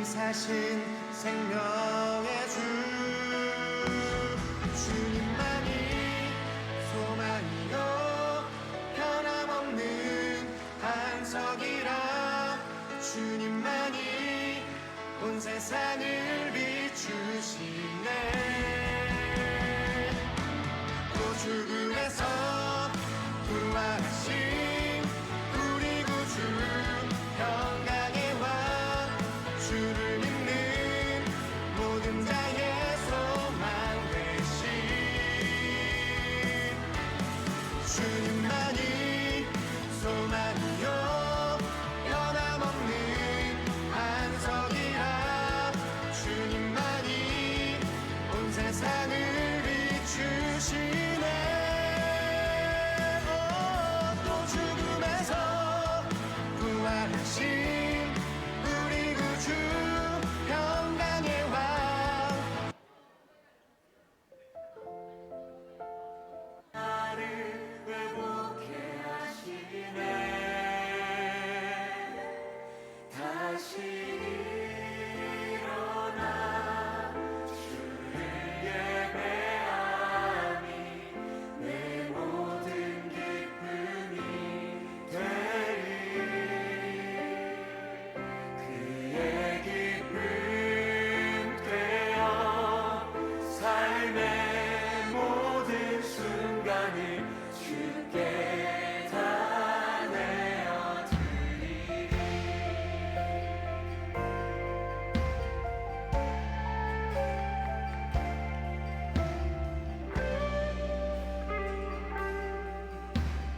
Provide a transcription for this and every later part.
사신 생명의 주 주님만이 소망이요 변함없는 반석이라 주님만이 온 세상을 비추시네 또 죽음에서 부활하신 우리 구주 평강의 왕 주를 믿는 모든 자의 소망 되신 주님만이 소망이요 변함없는 반석이라 주님만이 온 세상을 비추시네 또 죽음에서 부활하신 우리 구주 평강의 왕 나를 회복해 하시네 다시 일어나 주를 예배하니 내 모든 기쁨이 되리 그의 기쁨 되어 삶의 모든 순간을 주께 다 내어드리리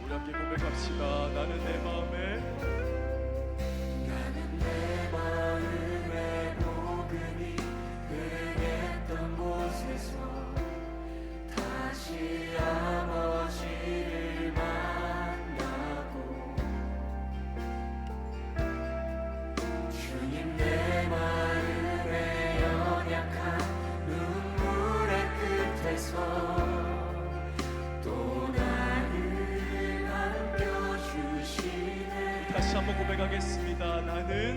우리 함께 고백합시다. 나는 내 마음에 복음이 흥했던 곳에서 다시 아버지를 만나고 주님 내 마음에 연약한 눈물의 끝에서 또 나를 안겨주시네 다시 한번 고백하겠습니다. 나는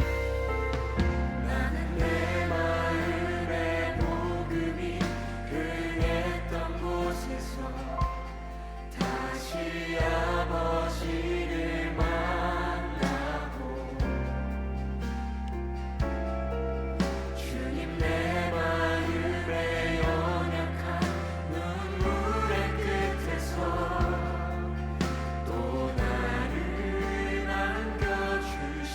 내 마음에 복음이 흥했던 곳에서 다시 아버지를 만나고 주님 내 마음에 연약한 눈물의 끝에서 또 나를 안겨주시네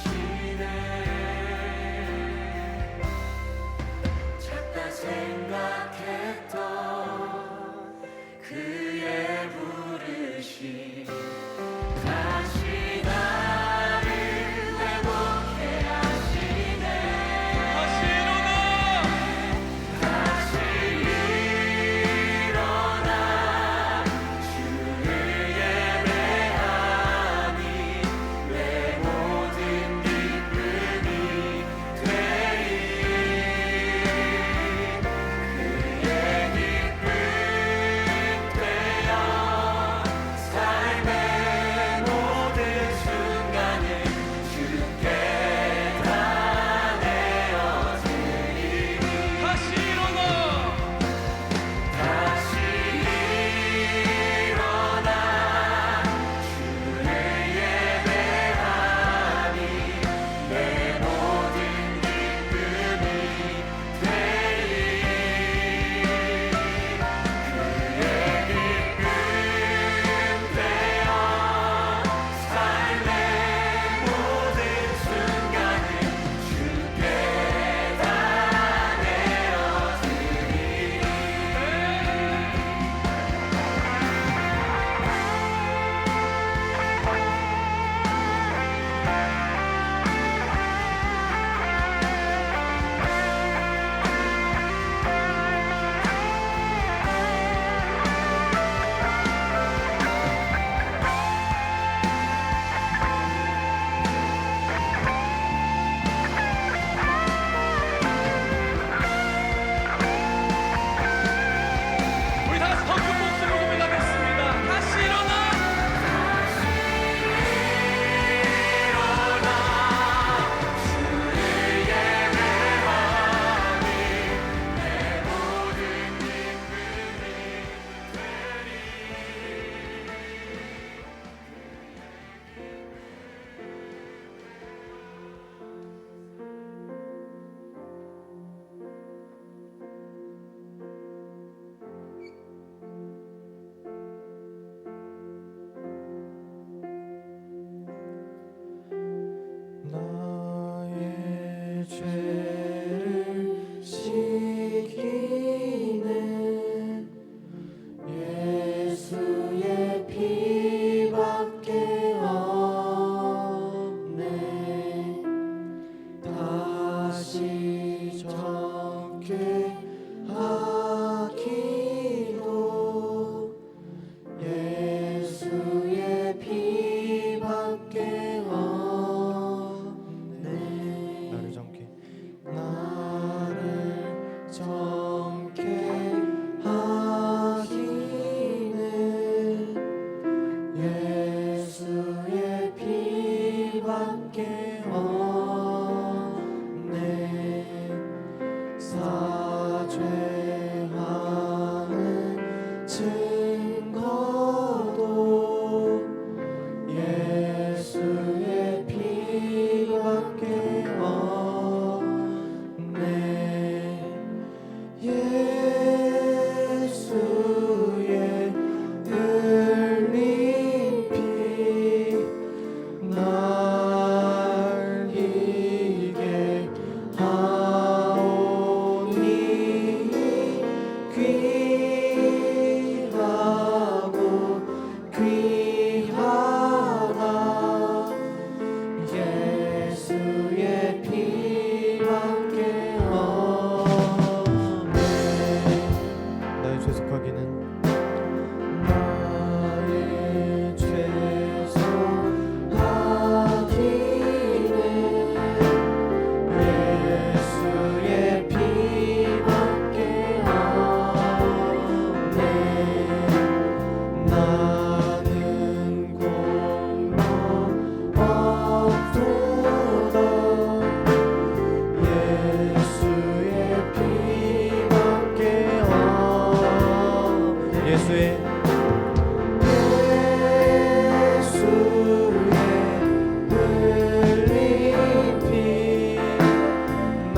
예수의 피밖에 없네. 사죄하는 증거도 예수의 피밖에 없네. 예수의 흘린 피 날 이게 하오니 귀하고 귀하다. 예수의 피밖에 없네. 나의 죄속하기는 나의 죄속하기는 예수의 피밖에 없네. 나는 공로 없도다. 예수의 피밖에 없네. 예수의 흘린 피 날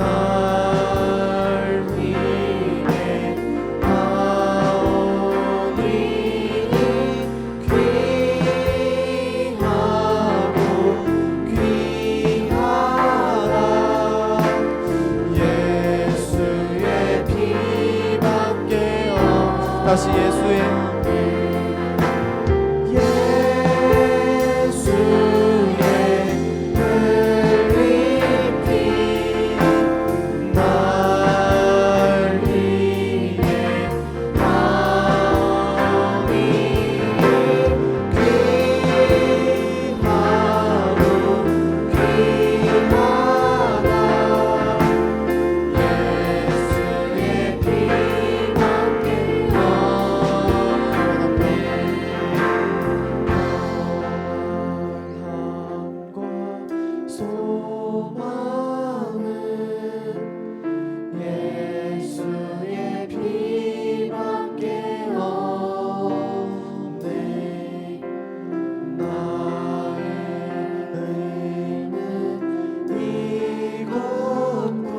위해 하오니 귀하고 귀하다. 예수의 피밖에 다시 예수의 흘린 피 날 위해 하오니 귀하고 귀하다. 예수의 피밖에 없네. 영원함과 소망은 예수의 피밖에 없네. 나의 의는 이곳뿐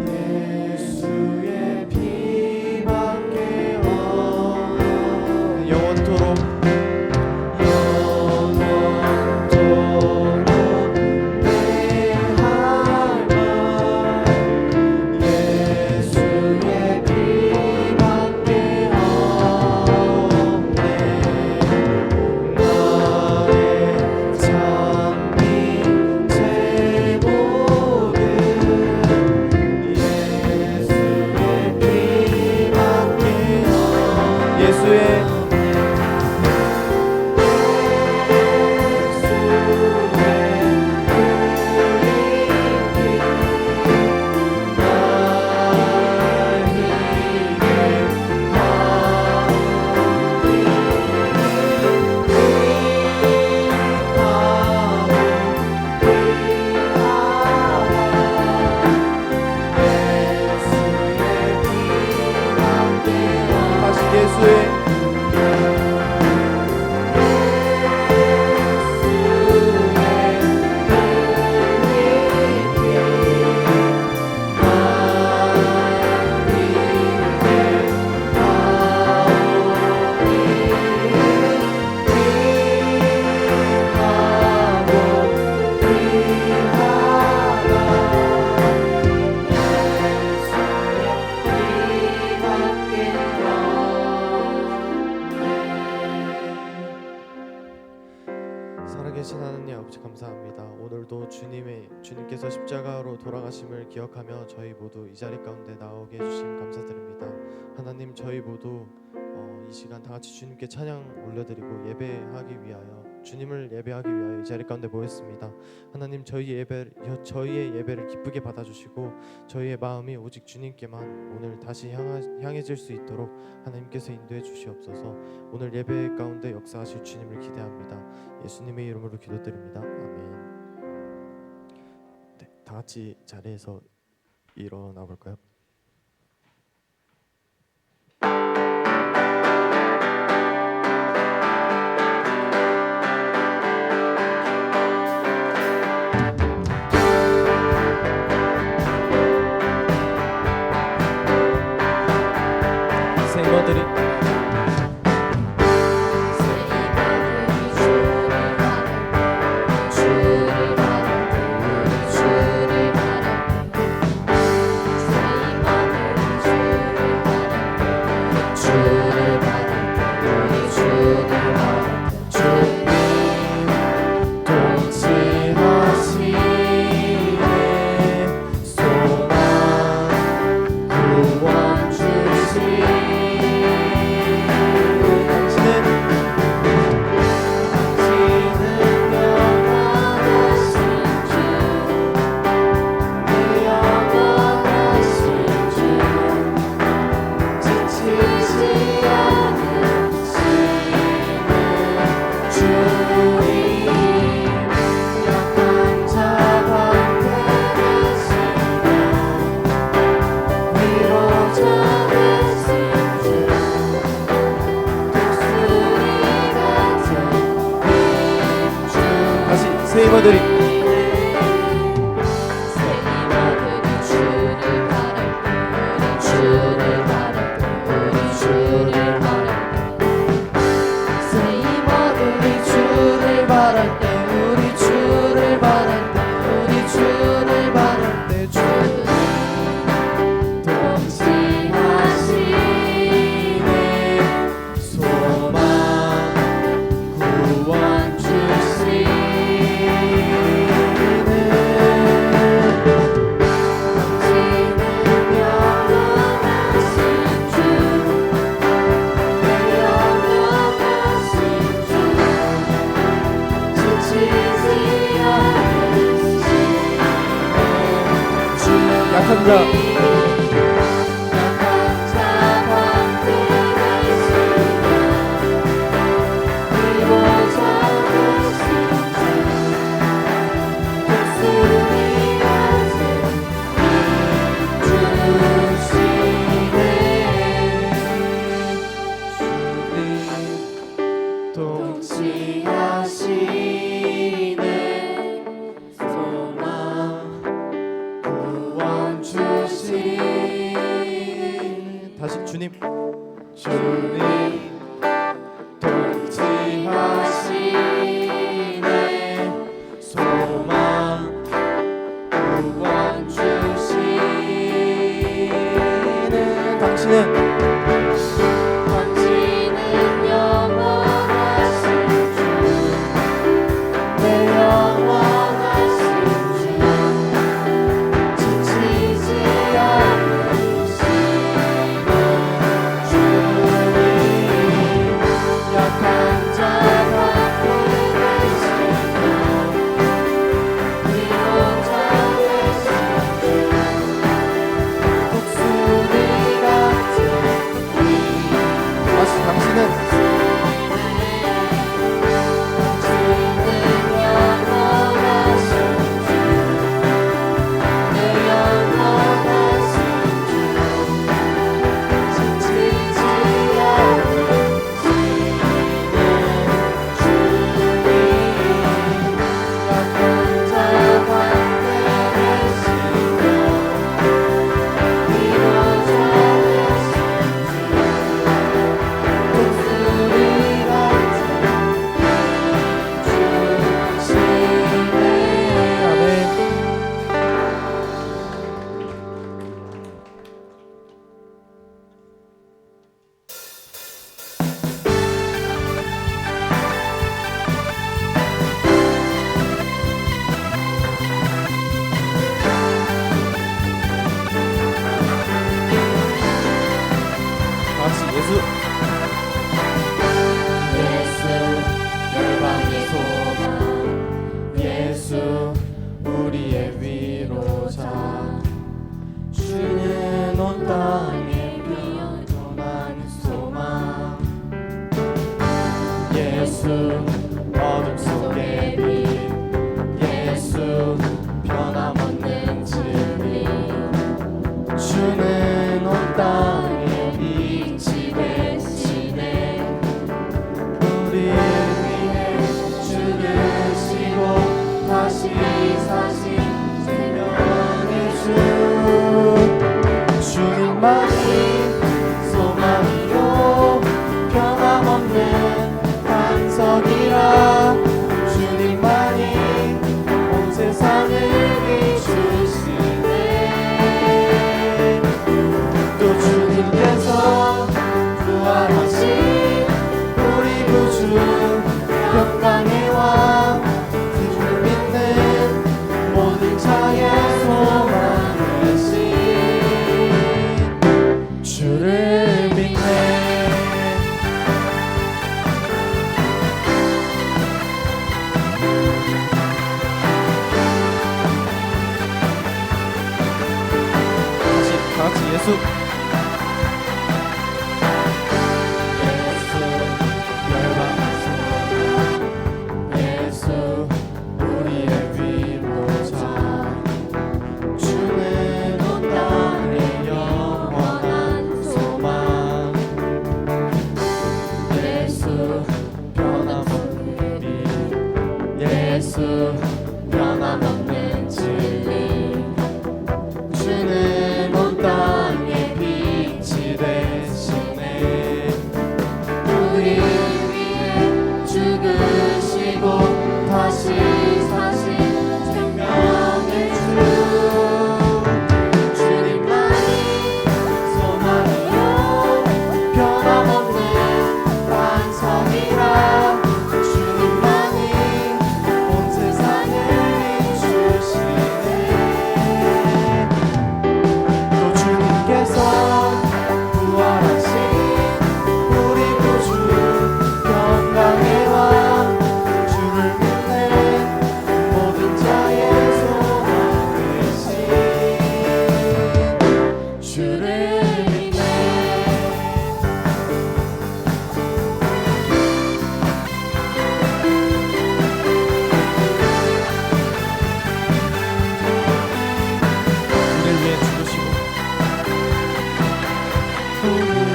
예수의 피밖에 없네. 영원토록 영원토록 내 할 말 예수의 피밖에 없네. 나의 찬미 제목은 예수의 피밖에 없네. 예수의 살아계신 하나님 아버지 감사합니다. 오늘도 주님께서 십자가로 돌아가심을 기억하며 저희 모두 이 자리 가운데 나오게 해주심 감사드립니다. 하나님 저희 모두 이 시간 다 같이 주님께 찬양 올려드리고 예배하기 위하여 주님을 예배하기 위하여 이 자리 가운데 모였습니다. 하나님 저희의 예배를 기쁘게 받아주시고 저희의 마음이 오직 주님께만 오늘 다시 향해질 수 있도록 하나님께서 인도해 주시옵소서. 오늘 예배 가운데 역사하실 주님을 기대합니다. 예수님의 이름으로 기도드립니다. 아멘. 네, 다 같이 자리에서 일어나 볼까요? 세이머들이 세이머들이 주를 바랄 때 우리 주를 바랄 때 우리 주를 바랄 때 주님 동치하시네 소망 구원 약한 자 다시 주님 동치하시네 소망 구원 주시네 당신은 영원하신 주 내 영원하신 주 지치지 않으시네 주님 어둠 속의 빛 예수 변함없는 진리 주는 온 땅에 빛이 되시네 우리 위해 죽으시고 다시 사신 생명의 주 주님만이 소망이요 변함없는 반석이라 주님만이 온 세상을 비추시네 또 주님께서 부활하신 우리 구주 평강의 왕 주를 믿는 모든 자의 소망 되신 주를 믿네 다같이 예수 예수 우리의 위로자 주는 온 땅의 영원한 소망 예수 변함없는 빛 예수 변함없는 진리 주는 온 땅에 빛이 되시네 우리 위해 죽으시고 다시 사신 생명의 주 주님만이 소망이요 변함없는 반석이라 주님만이 온 세상을 비추시네 또 주님께서 부활하신 우리 구주 평강의 왕 주를 믿는 모든 자의 소망 되신 주를 믿네 우리를 위해 죽으시고 우리를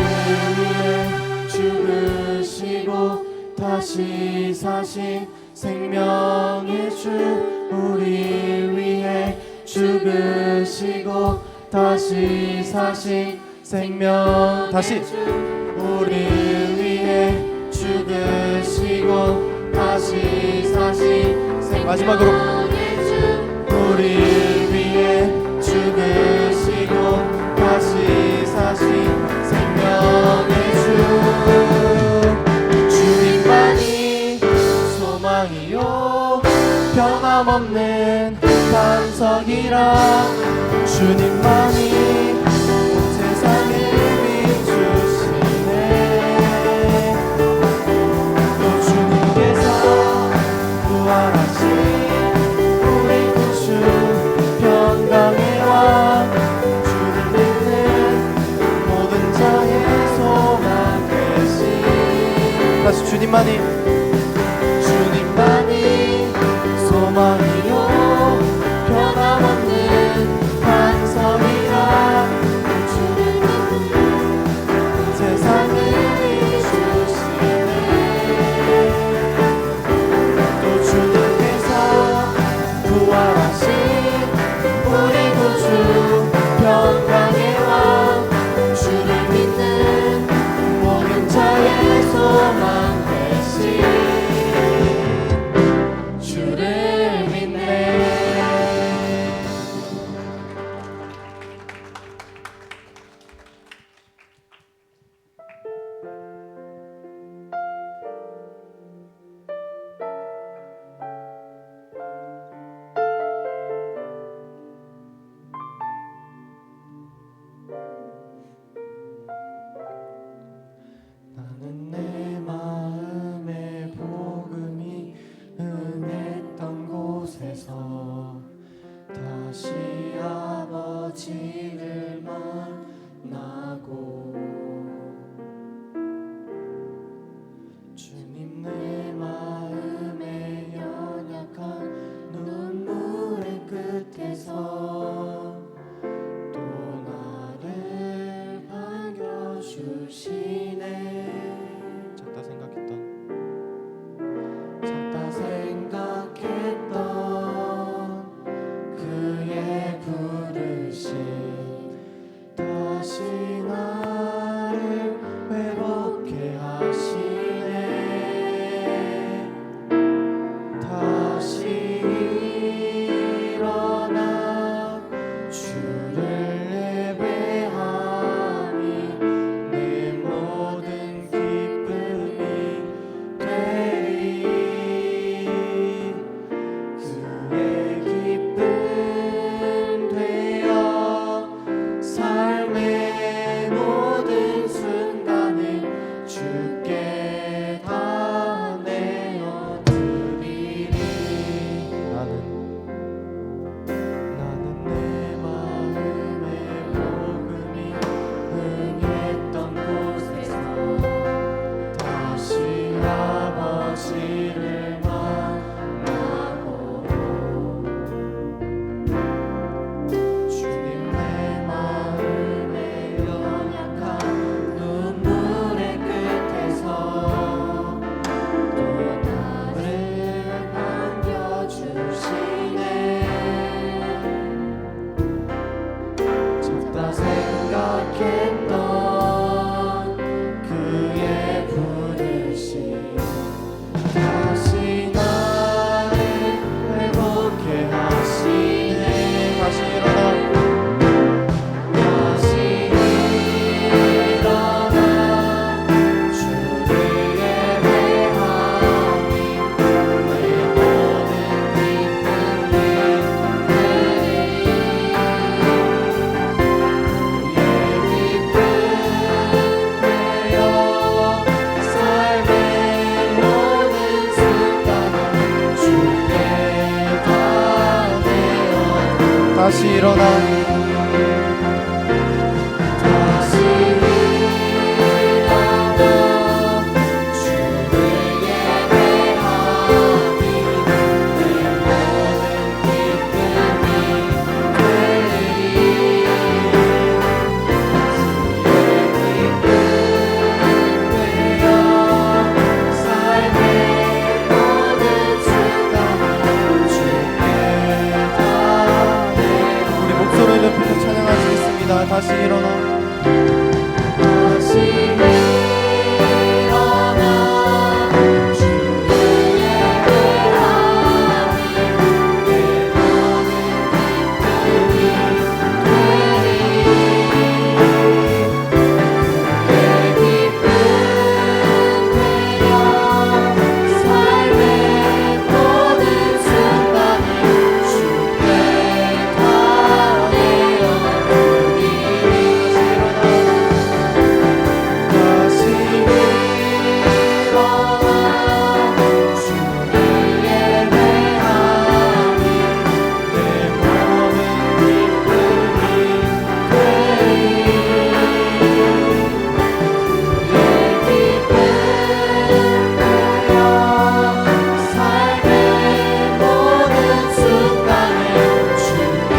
위해 죽으시고 다시 사신 생명의 주 우리 위해 죽으시고 다시 사신 생명 다시 우리 위해 죽으시고 다시 사신 생명의 마지막으로 우리 위해 죽으시고 다시 사신 생명의 주 주님만이 소망이요 변함없는 반석이라 주님만이 온 세상을 비추시네 또 주님께서 부활하신 우리 구주 평강의 왕 주를 믿는 모든 자의 소망 되신 다시 주님만이 소망이요 변함없는 반석이라 다시 일어나 다시 일어나 다시 일어나 주의 예배하리 내 모든 기쁨이 되리 그의 기쁨 되어 삶의 모든 순간이 주께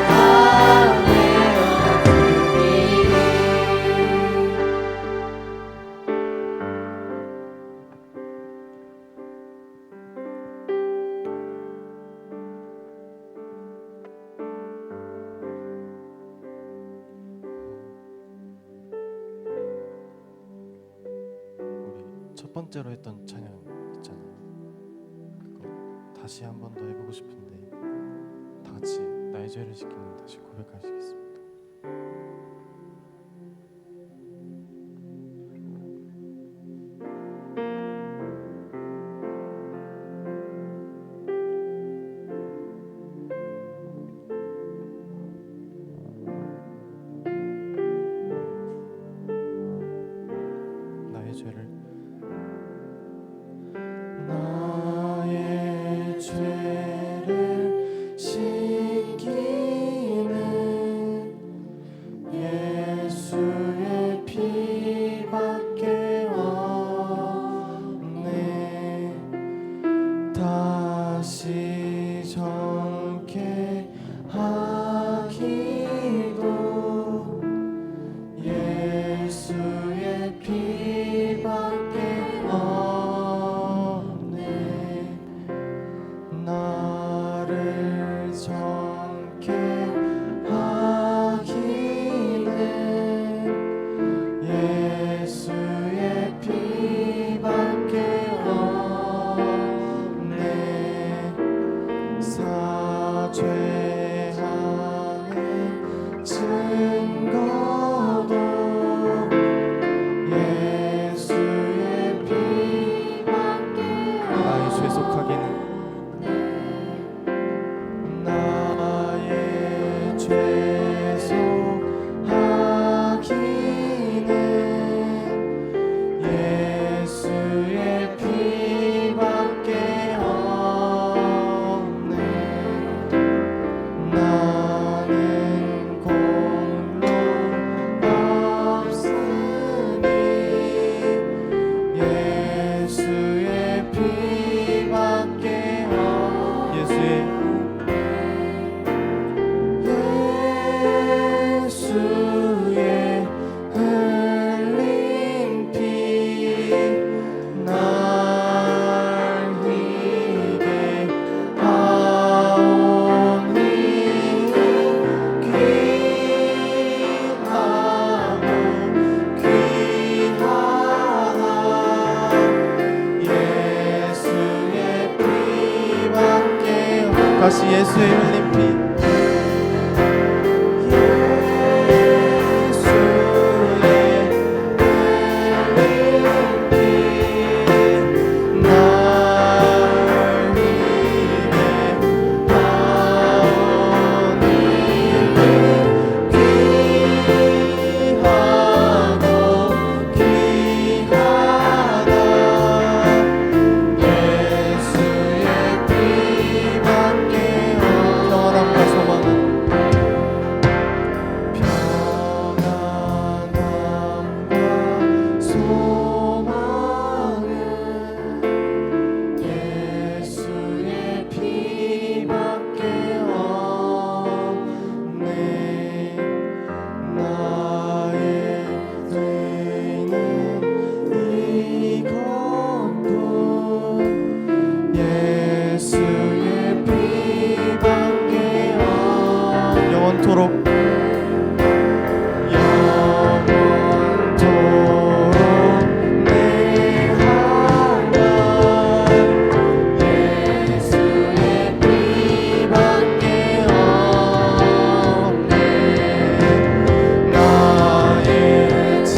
다 첫 번째로 했던 찬양 있잖아요. 그거 다시 한 번 더 해보고 싶은데 다 같이 나의 죄를 지키는 다시 고백하시겠습니다. 나의 죄를 나의 죄를 씻기는 예수의 피밖에 없네. 다시 정케 하기도 예수의 피밖에 없네. 나를 정케 하기는 예수의 피밖에 없네. 사죄하는 증거도 예수의 피밖에 나의 죄 속하기는 나의 죄 속하기는 예수의 피밖에 없네. 나는 공로 없으니 예수의 피밖에 예수의 흘린 피 날 희게 하오니 귀하고 귀하다. 예수의 피밖에 다시 예수의 흘린 피 평안함과 영원토록 내 하나 예수의 피밖에 없네. 나의 참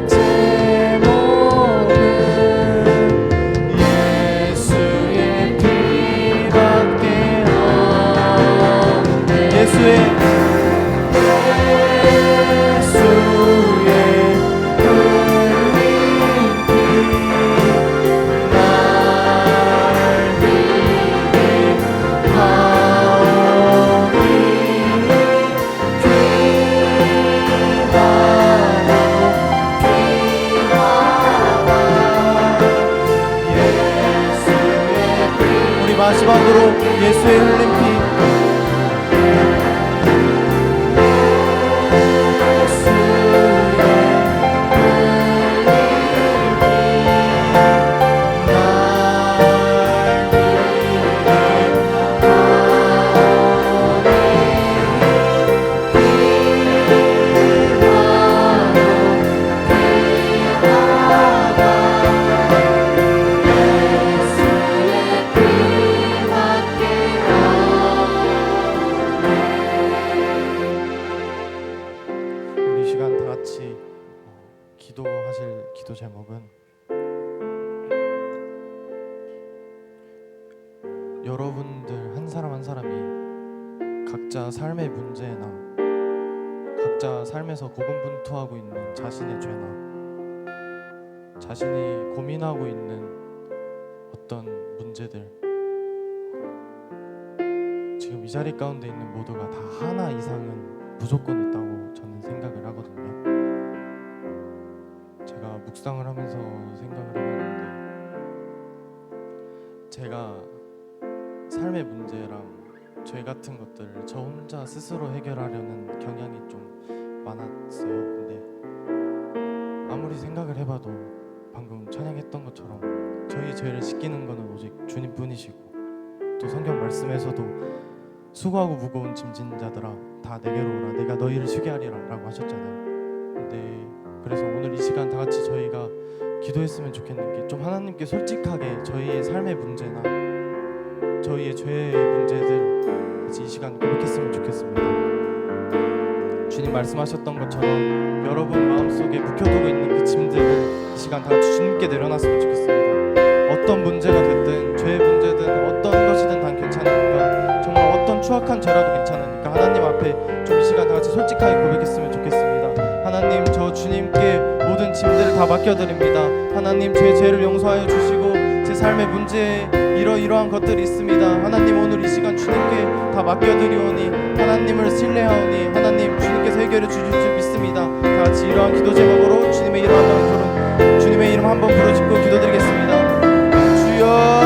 제목은 예수의 피밖에 없네. 예수의 마지막으로 예수의 흘린 피 기도하실 기도 제목은 여러분들 한 사람 한 사람이 각자 삶의 문제나 각자 삶에서 고군분투하고 있는 자신의 죄나 자신이 고민하고 있는 어떤 문제들, 지금 이 자리 가운데 있는 모두가 다 하나 이상은 무조건 있다고 저는 생각을 하거든요. 제가 묵상을 하면서 생각을 해봤는데, 제가 삶의 문제랑 죄 같은 것들을 저 혼자 스스로 해결하려는 경향이 좀 많았어요. 근데 아무리 생각을 해봐도 방금 찬양했던 것처럼 저희 죄를 씻기는 것은 오직 주님뿐이시고, 또 성경 말씀에서도 수고하고 무거운 짐진 자들아 다 내게로 오라 내가 너희를 쉬게 하리라 라고 하셨잖아요. 근데 그래서 오늘 이 시간 다 같이 저희가 기도했으면 좋겠는 게, 좀 하나님께 솔직하게 저희의 삶의 문제나 저희의 죄의 문제들 같이 이 시간 고백했으면 좋겠습니다. 주님 말씀하셨던 것처럼 여러분 마음속에 묵혀두고 있는 그 짐들을 이 시간 다 같이 주님께 내려놨으면 좋겠습니다. 어떤 문제가 됐든 죄의 문제든 어떤 것이든 다 괜찮으니까, 정말 어떤 추악한 죄라도 괜찮으니까 하나님 앞에 좀 이 시간 다 같이 솔직하게 고백했으면 좋겠습니다. 하나님, 저 주님께 모든 짐들을 다 맡겨드립니다. 하나님, 제 죄를 용서하여 주시고 제 삶의 문제에 이러이러한 것들이 있습니다. 하나님, 오늘 이 시간 주님께 다 맡겨드리오니 하나님을 신뢰하오니 하나님 주님께서 해결해 주실 줄 믿습니다. 다 같이 이러한 기도 제목으로 주님의 이름 한번 부르짖고 기도드리겠습니다. 주여,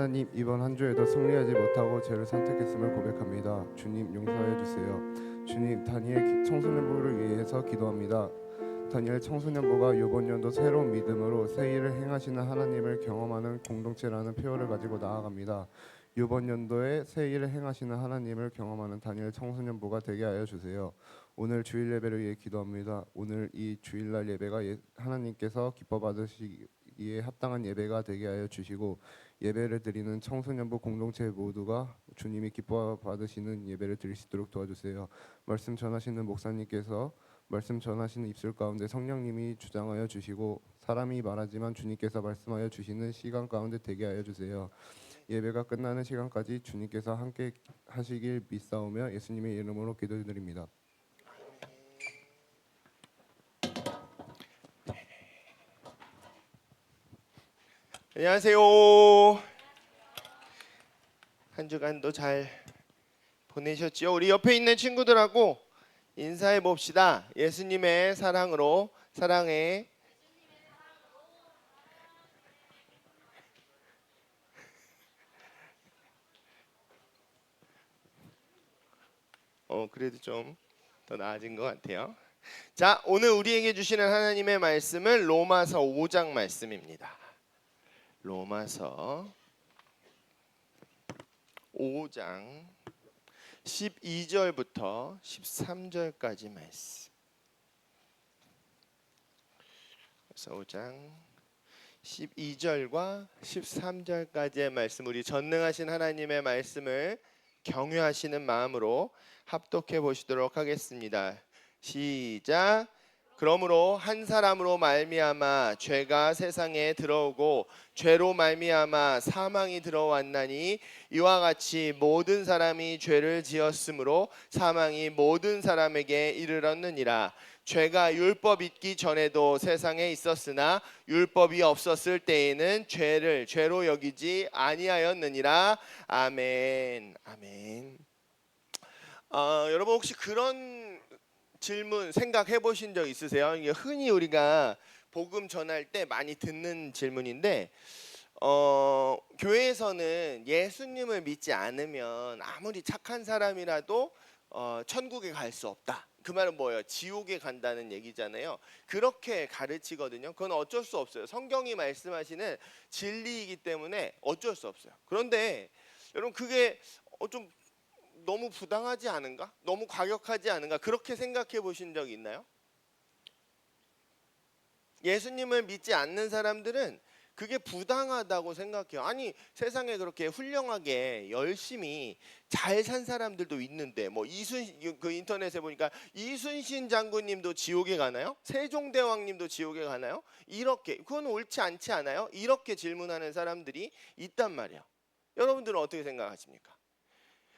하나님, 이번 한 주에도 승리하지 못하고 죄를 선택했음을 고백합니다. 주님 용서해 주세요. 주님, 다니엘 청소년부를 위해서 기도합니다. 다니엘 청소년부가 이번 연도 새로운 믿음으로 새 일을 행하시는 하나님을 경험하는 공동체라는 표어를 가지고 나아갑니다. 이번 연도에 새 일을 행하시는 하나님을 경험하는 다니엘 청소년부가 되게 하여 주세요. 오늘 주일 예배를 위해 기도합니다. 오늘 이 주일날 예배가 하나님께서 기뻐 받으시기에 합당한 예배가 되게 하여 주시고, 예배를 드리는 청소년부 공동체 모두가 주님이 기뻐 받으시는 예배를 드릴 수 있도록 도와주세요. 말씀 전하시는 목사님께서 말씀 전하시는 입술 가운데 성령님이 주장하여 주시고, 사람이 말하지만 주님께서 말씀하여 주시는 시간 가운데 되게 하여 주세요. 예배가 끝나는 시간까지 주님께서 함께 하시길 믿사오며 예수님의 이름으로 기도드립니다. 안녕하세요. 한 주간도 잘 보내셨지요? 우리 옆에 있는 친구들하고 인사해 봅시다. 예수님의 사랑으로 사랑해. 그래도 좀 더 나아진 것 같아요. 자, 오늘 우리에게 주시는 하나님의 말씀은 로마서 5장 말씀입니다. 로마서 5장 12절부터 13절까지 말씀. 그래서 5장 12절과 13절까지의 말씀, 우리 전능하신 하나님의 말씀을 경외하시는 마음으로 합독해 보시도록 하겠습니다. 시작. 그러므로 한 사람으로 말미암아 죄가 세상에 들어오고 죄로 말미암아 사망이 들어왔나니, 이와 같이 모든 사람이 죄를 지었으므로 사망이 모든 사람에게 이르렀느니라. 죄가 율법 있기 전에도 세상에 있었으나 율법이 없었을 때에는 죄를 죄로 여기지 아니하였느니라. 아멘. 아멘. 여러분, 혹시 그런 질문 생각해 보신 적 있으세요? 이게 흔히 우리가 복음 전할 때 많이 듣는 질문인데, 교회에서는 예수님을 믿지 않으면 아무리 착한 사람이라도 천국에 갈 수 없다. 그 말은 뭐예요? 지옥에 간다는 얘기잖아요. 그렇게 가르치거든요. 그건 어쩔 수 없어요. 성경이 말씀하시는 진리이기 때문에 어쩔 수 없어요. 그런데 여러분, 그게 좀 너무 부당하지 않은가? 너무 과격하지 않은가? 그렇게 생각해 보신 적 있나요? 예수님을 믿지 않는 사람들은 그게 부당하다고 생각해요. 아니, 세상에 그렇게 훌륭하게 열심히 잘 산 사람들도 있는데, 뭐 그 인터넷에 보니까 이순신 장군님도 지옥에 가나요? 세종대왕님도 지옥에 가나요? 이렇게, 그건 옳지 않지 않아요? 이렇게 질문하는 사람들이 있단 말이에요. 여러분들은 어떻게 생각하십니까?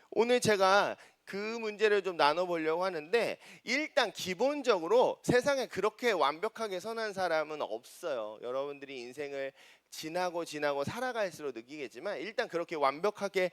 오늘 제가 그 문제를 좀 나눠보려고 하는데, 일단 기본적으로 세상에 그렇게 완벽하게 선한 사람은 없어요. 여러분들이 인생을 지나고 살아갈수록 느끼겠지만, 일단 그렇게 완벽하게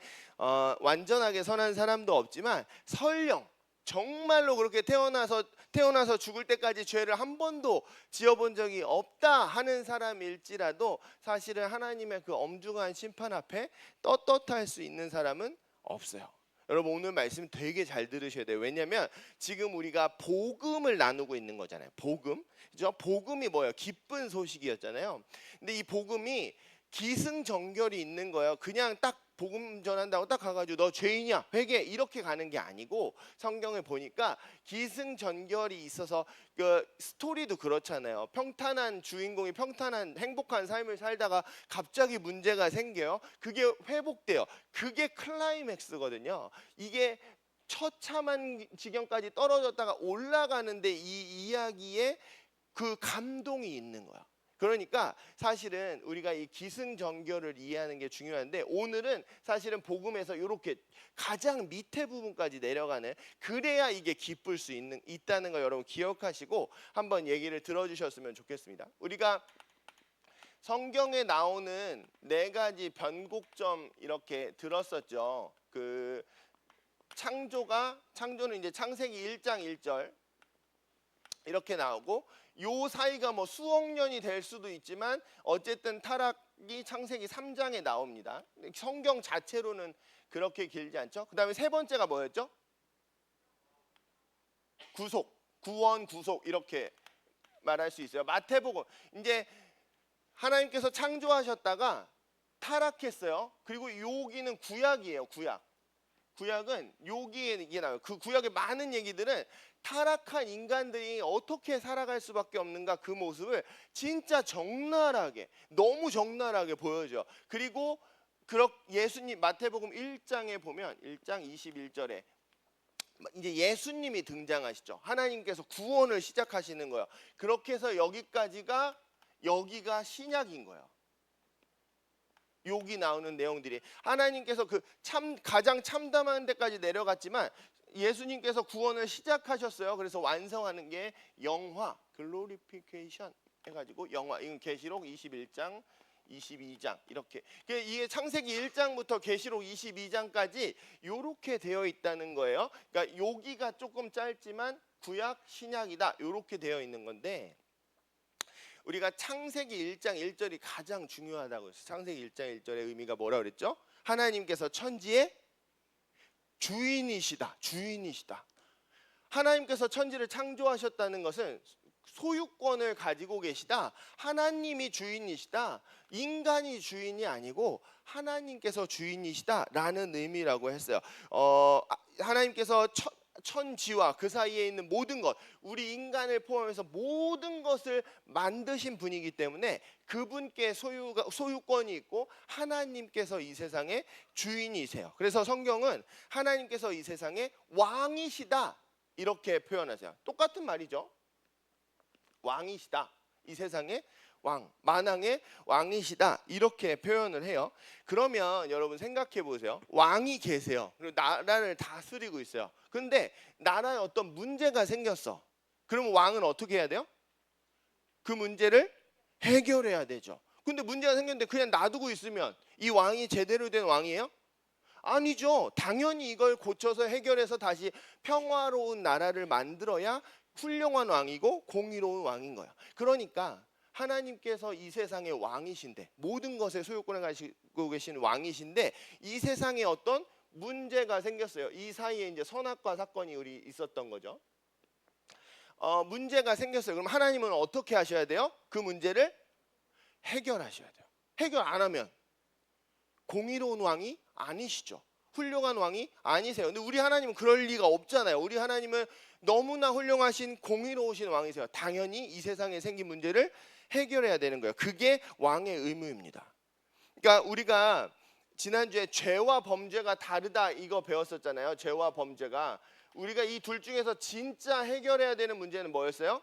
완전하게 선한 사람도 없지만, 설령 정말로 그렇게 태어나서 죽을 때까지 죄를 한 번도 지어본 적이 없다 하는 사람일지라도 사실은 하나님의 그 엄중한 심판 앞에 떳떳할 수 있는 사람은 없어요. 여러분, 오늘 말씀 되게 잘 들으셔야 돼요. 왜냐하면 지금 우리가 복음을 나누고 있는 거잖아요. 복음, 그죠? 복음이 뭐예요? 기쁜 소식이었잖아요. 근데 이 복음이 기승전결이 있는 거예요. 그냥 딱 복음 전한다고 딱 가가지고 너 죄인이야, 회개, 이렇게 가는 게 아니고, 성경을 보니까 기승전결이 있어서, 그 스토리도 그렇잖아요. 평탄한 주인공이 평탄한 행복한 삶을 살다가 갑자기 문제가 생겨요. 그게 회복돼요. 그게 클라이맥스거든요. 이게 처참한 지경까지 떨어졌다가 올라가는데 이 이야기에 그 감동이 있는 거야. 그러니까 사실은 우리가 이 기승전결을 이해하는 게 중요한데, 오늘은 사실은 복음에서 이렇게 가장 밑에 부분까지 내려가는, 그래야 이게 기쁠 수 있다는 거 여러분 기억하시고 한번 얘기를 들어주셨으면 좋겠습니다. 우리가 성경에 나오는 4가지 변곡점 이렇게 들었었죠. 그 창조는 이제 창세기 1장 1절 이렇게 나오고, 요 사이가 뭐 수억 년이 될 수도 있지만 어쨌든 타락 창세기 3장에 나옵니다. 성경 자체로는 그렇게 길지 않죠. 그 다음에 세 번째가 뭐였죠? 구속, 구원, 구속 이렇게 말할 수 있어요. 마태복음 이제 하나님께서 창조하셨다가 타락했어요. 그리고 여기는 구약이에요. 구약은 여기에 이게 나와요. 그 구약의 많은 얘기들은 타락한 인간들이 어떻게 살아갈 수밖에 없는가 그 모습을 진짜 적나라하게 너무 적나라하게 보여줘. 그리고 예수님 마태복음 1장에 보면 1장 21절에 이제 예수님이 등장하시죠. 하나님께서 구원을 시작하시는 거예요. 그렇게 해서 여기가 신약인 거예요. 여기 나오는 내용들이 하나님께서 가장 참담한 데까지 내려갔지만 예수님께서 구원을 시작하셨어요. 그래서 완성하는 게 영화, 글로리피케이션 해가지고 영화. 이건 계시록 21장, 22장 이렇게. 이게 창세기 1장부터 계시록 22장까지 이렇게 되어 있다는 거예요. 그러니까 여기가 조금 짧지만 구약, 신약이다 이렇게 되어 있는 건데. 우리가 창세기 1장 1절이 가장 중요하다고 했어요. 창세기 1장 1절의 의미가 뭐라 그랬죠? 하나님께서 천지의 주인이시다. 하나님께서 천지를 창조하셨다는 것은 소유권을 가지고 계시다. 하나님이 주인이시다. 인간이 주인이 아니고 하나님께서 주인이시다라는 의미라고 했어요. 하나님께서 천지와 그 사이에 있는 모든 것, 우리 인간을 포함해서 모든 것을 만드신 분이기 때문에 그분께 소유권이 있고 하나님께서 이 세상의 주인이세요. 그래서 성경은 하나님께서 이 세상의 왕이시다 이렇게 표현하세요. 똑같은 말이죠. 왕이시다. 이 세상의 왕, 만왕의 왕이시다 이렇게 표현을 해요. 그러면 여러분 생각해 보세요. 왕이 계세요. 그리고 나라를 다스리고 있어요. 근데 나라에 어떤 문제가 생겼어. 그러면 왕은 어떻게 해야 돼요? 그 문제를 해결해야 되죠. 근데 문제가 생겼는데 그냥 놔두고 있으면 이 왕이 제대로 된 왕이에요? 아니죠. 당연히 이걸 고쳐서 해결해서 다시 평화로운 나라를 만들어야 훌륭한 왕이고 공의로운 왕인 거예요. 그러니까 하나님께서 이 세상의 왕이신데 모든 것에 소유권을 가지고 계신 왕이신데 이 세상에 어떤 문제가 생겼어요. 이 사이에 이제 선악과 사건이 우리 있었던 거죠. 문제가 생겼어요. 그럼 하나님은 어떻게 하셔야 돼요? 그 문제를 해결하셔야 돼요. 해결 안 하면 공의로운 왕이 아니시죠. 훌륭한 왕이 아니세요. 근데 우리 하나님은 그럴 리가 없잖아요. 우리 하나님은 너무나 훌륭하신 공의로우신 왕이세요. 당연히 이 세상에 생긴 문제를 해결해야 되는 거예요. 그게 왕의 의무입니다. 그러니까 우리가 지난주에 죄와 범죄가 다르다 이거 배웠었잖아요. 죄와 범죄가 우리가 이 둘 중에서 진짜 해결해야 되는 문제는 뭐였어요?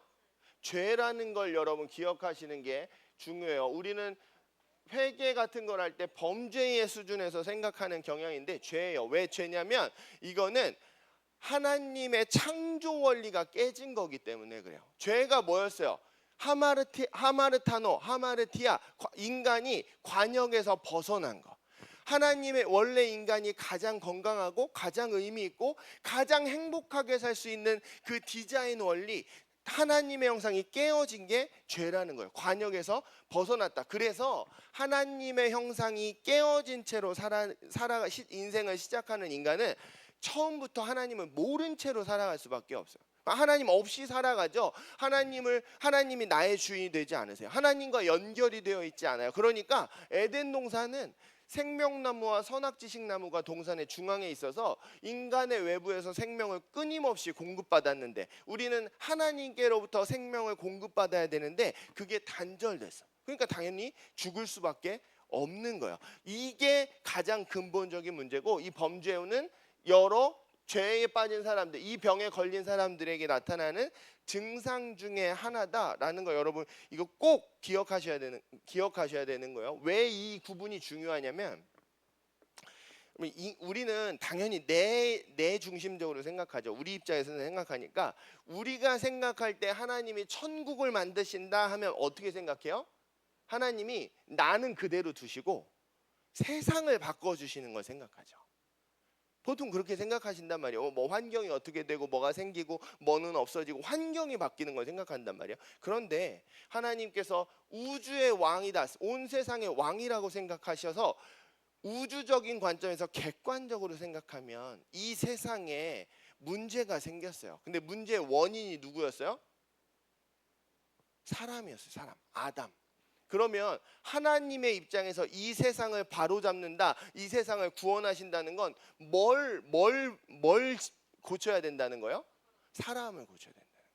죄라는 걸 여러분 기억하시는 게 중요해요. 우리는 회개 같은 걸 할 때 범죄의 수준에서 생각하는 경향인데 죄예요. 왜 죄냐면 이거는 하나님의 창조 원리가 깨진 거기 때문에 그래요. 죄가 뭐였어요? 하마르티아 인간이 관역에서 벗어난 거. 하나님의 원래 인간이 가장 건강하고 가장 의미 있고 가장 행복하게 살 수 있는 그 디자인 원리, 하나님의 형상이 깨어진 게 죄라는 거예요. 관역에서 벗어났다. 그래서 하나님의 형상이 깨어진 채로 인생을 시작하는 인간은 처음부터 하나님을 모른 채로 살아갈 수밖에 없어요. 하나님 없이 살아가죠. 하나님이 나의 주인이 되지 않으세요. 하나님과 연결이 되어 있지 않아요. 그러니까 에덴 동산은 생명나무와 선악지식나무가 동산의 중앙에 있어서 인간의 외부에서 생명을 끊임없이 공급받았는데 우리는 하나님께로부터 생명을 공급받아야 되는데 그게 단절됐어. 그러니까 당연히 죽을 수밖에 없는 거예요. 이게 가장 근본적인 문제고 이 범죄는 여러 죄에 빠진 사람들, 이 병에 걸린 사람들에게 나타나는 증상 중에 하나다라는 거 여러분 이거 꼭 기억하셔야 되는 거예요. 왜 이 구분이 중요하냐면 우리는 당연히 내 중심적으로 생각하죠. 우리 입장에서는 생각하니까 우리가 생각할 때 하나님이 천국을 만드신다 하면 어떻게 생각해요? 하나님이 나는 그대로 두시고 세상을 바꿔주시는 걸 생각하죠. 보통 그렇게 생각하신단 말이에요. 뭐 환경이 어떻게 되고 뭐가 생기고 뭐는 없어지고 환경이 바뀌는 걸 생각한단 말이에요. 그런데 하나님께서 우주의 왕이다, 온 세상의 왕이라고 생각하셔서 우주적인 관점에서 객관적으로 생각하면 이 세상에 문제가 생겼어요. 근데 문제의 원인이 누구였어요? 사람이었어요. 사람, 아담. 그러면 하나님의 입장에서 이 세상을 바로잡는다, 이 세상을 구원하신다는 건 뭘 고쳐야 된다는 거예요? 사람을 고쳐야 된다는 거예요.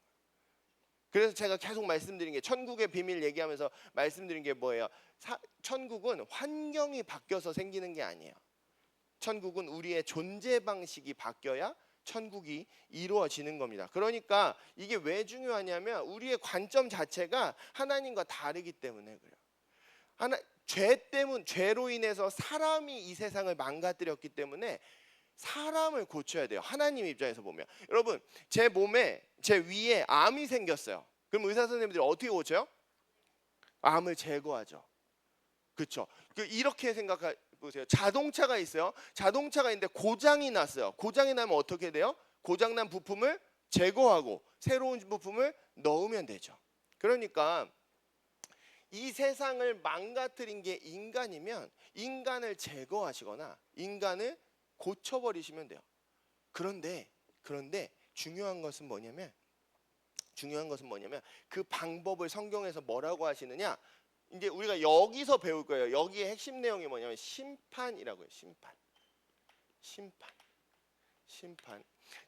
그래서 제가 계속 말씀드린 게, 천국의 비밀 얘기하면서 말씀드린 게 뭐예요? 천국은 환경이 바뀌어서 생기는 게 아니에요. 천국은 우리의 존재 방식이 바뀌어야 천국이 이루어지는 겁니다. 그러니까 이게 왜 중요하냐면 우리의 관점 자체가 하나님과 다르기 때문에 그래요. 죄로 인해서 사람이 이 세상을 망가뜨렸기 때문에 사람을 고쳐야 돼요. 하나님 입장에서 보면. 여러분, 제 몸에, 제 위에 암이 생겼어요. 그럼 의사 선생님들이 어떻게 고쳐요? 암을 제거하죠. 그렇죠? 이렇게 생각해 보세요. 자동차가 있어요. 자동차가 있는데 고장이 났어요. 고장이 나면 어떻게 돼요? 고장난 부품을 제거하고 새로운 부품을 넣으면 되죠. 그러니까 이 세상을 망가뜨린 게 인간이면 인간을 제거하시거나 인간을 고쳐버리시면 돼요. 그런데 중요한 것은 뭐냐면 그 방법을 성경에서 뭐라고 하시느냐? 이제 우리가 여기서 배울 거예요. 여기에 핵심 내용이 뭐냐면 심판이라고 해요. 심판.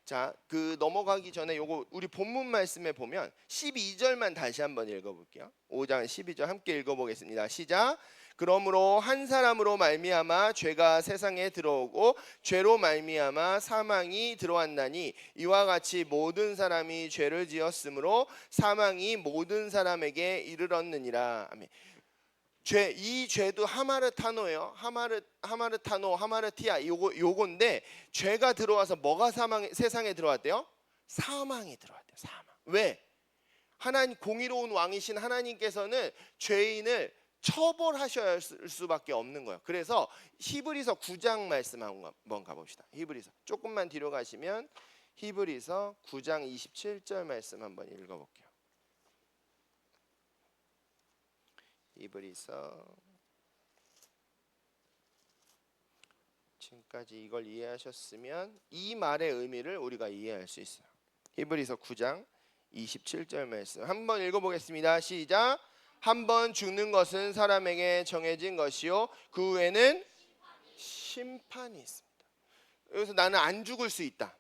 자, 넘어가기 전에 요거 우리 본문 말씀에 보면 12절만 다시 한번 읽어볼게요. 5장 12절 함께 읽어보겠습니다. 시작. 그러므로 한 사람으로 말미암아 죄가 세상에 들어오고 죄로 말미암아 사망이 들어왔나니 이와 같이 모든 사람이 죄를 지었으므로 사망이 모든 사람에게 이르렀느니라. 아멘. 이 죄도 하마르타노예요. 하마르티아 요건데 죄가 들어와서 뭐가 세상에 들어왔대요? 사망이 들어왔대요. 사망. 왜? 하나님 공의로운 왕이신 하나님께서는 죄인을 처벌하셔야 할 수밖에 없는 거예요. 그래서 히브리서 9장 말씀 한번 가봅시다. 히브리서 조금만 뒤로 가시면 히브리서 9장 27절 말씀 한번 읽어볼게요. 히브리서, 지금까지 이걸 이해하셨으면 이 말의 의미를 우리가 이해할 수 있어요. 히브리서 9장 27절 말씀 한번 읽어보겠습니다. 시작. 한번 죽는 것은 사람에게 정해진 것이요 그 후에는 심판이 있습니다. 여기서 나는 안 죽을 수 있다.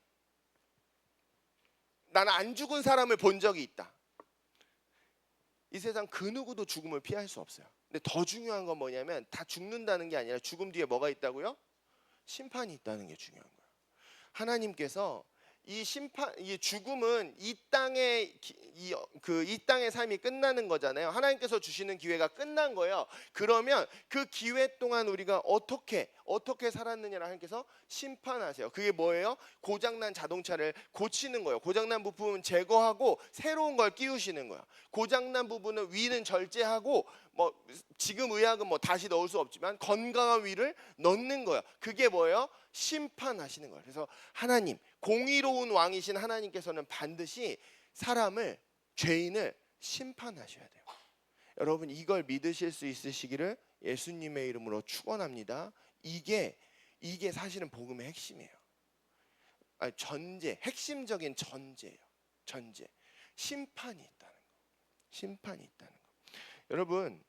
나는 안 죽은 사람을 본 적이 있다. 이 세상 그 누구도 죽음을 피할 수 없어요. 근데 더 중요한 건 뭐냐면 다 죽는다는 게 아니라 죽음 뒤에 뭐가 있다고요? 심판이 있다는 게 중요한 거예요. 하나님께서 이 죽음은 이 땅의 삶이 끝나는 거잖아요. 하나님께서 주시는 기회가 끝난 거예요. 그러면 그 기회 동안 우리가 어떻게 살았느냐를 하나님께서 심판하세요. 그게 뭐예요? 고장난 자동차를 고치는 거예요. 고장난 부품은 제거하고 새로운 걸 끼우시는 거예요. 고장난 부분은 위는 절제하고 지금 의학은 다시 넣을 수 없지만 건강한 위를 넣는 거예요. 그게 뭐예요? 심판하시는 거예요. 그래서 하나님, 공의로운 왕이신 하나님께서는 반드시 죄인을 심판하셔야 돼요. 여러분, 이걸 믿으실 수 있으시기를 예수님의 이름으로 축원합니다. 이게 사실은 복음의 핵심이에요. 핵심적인 전제예요. 심판이 있다는 거. 여러분,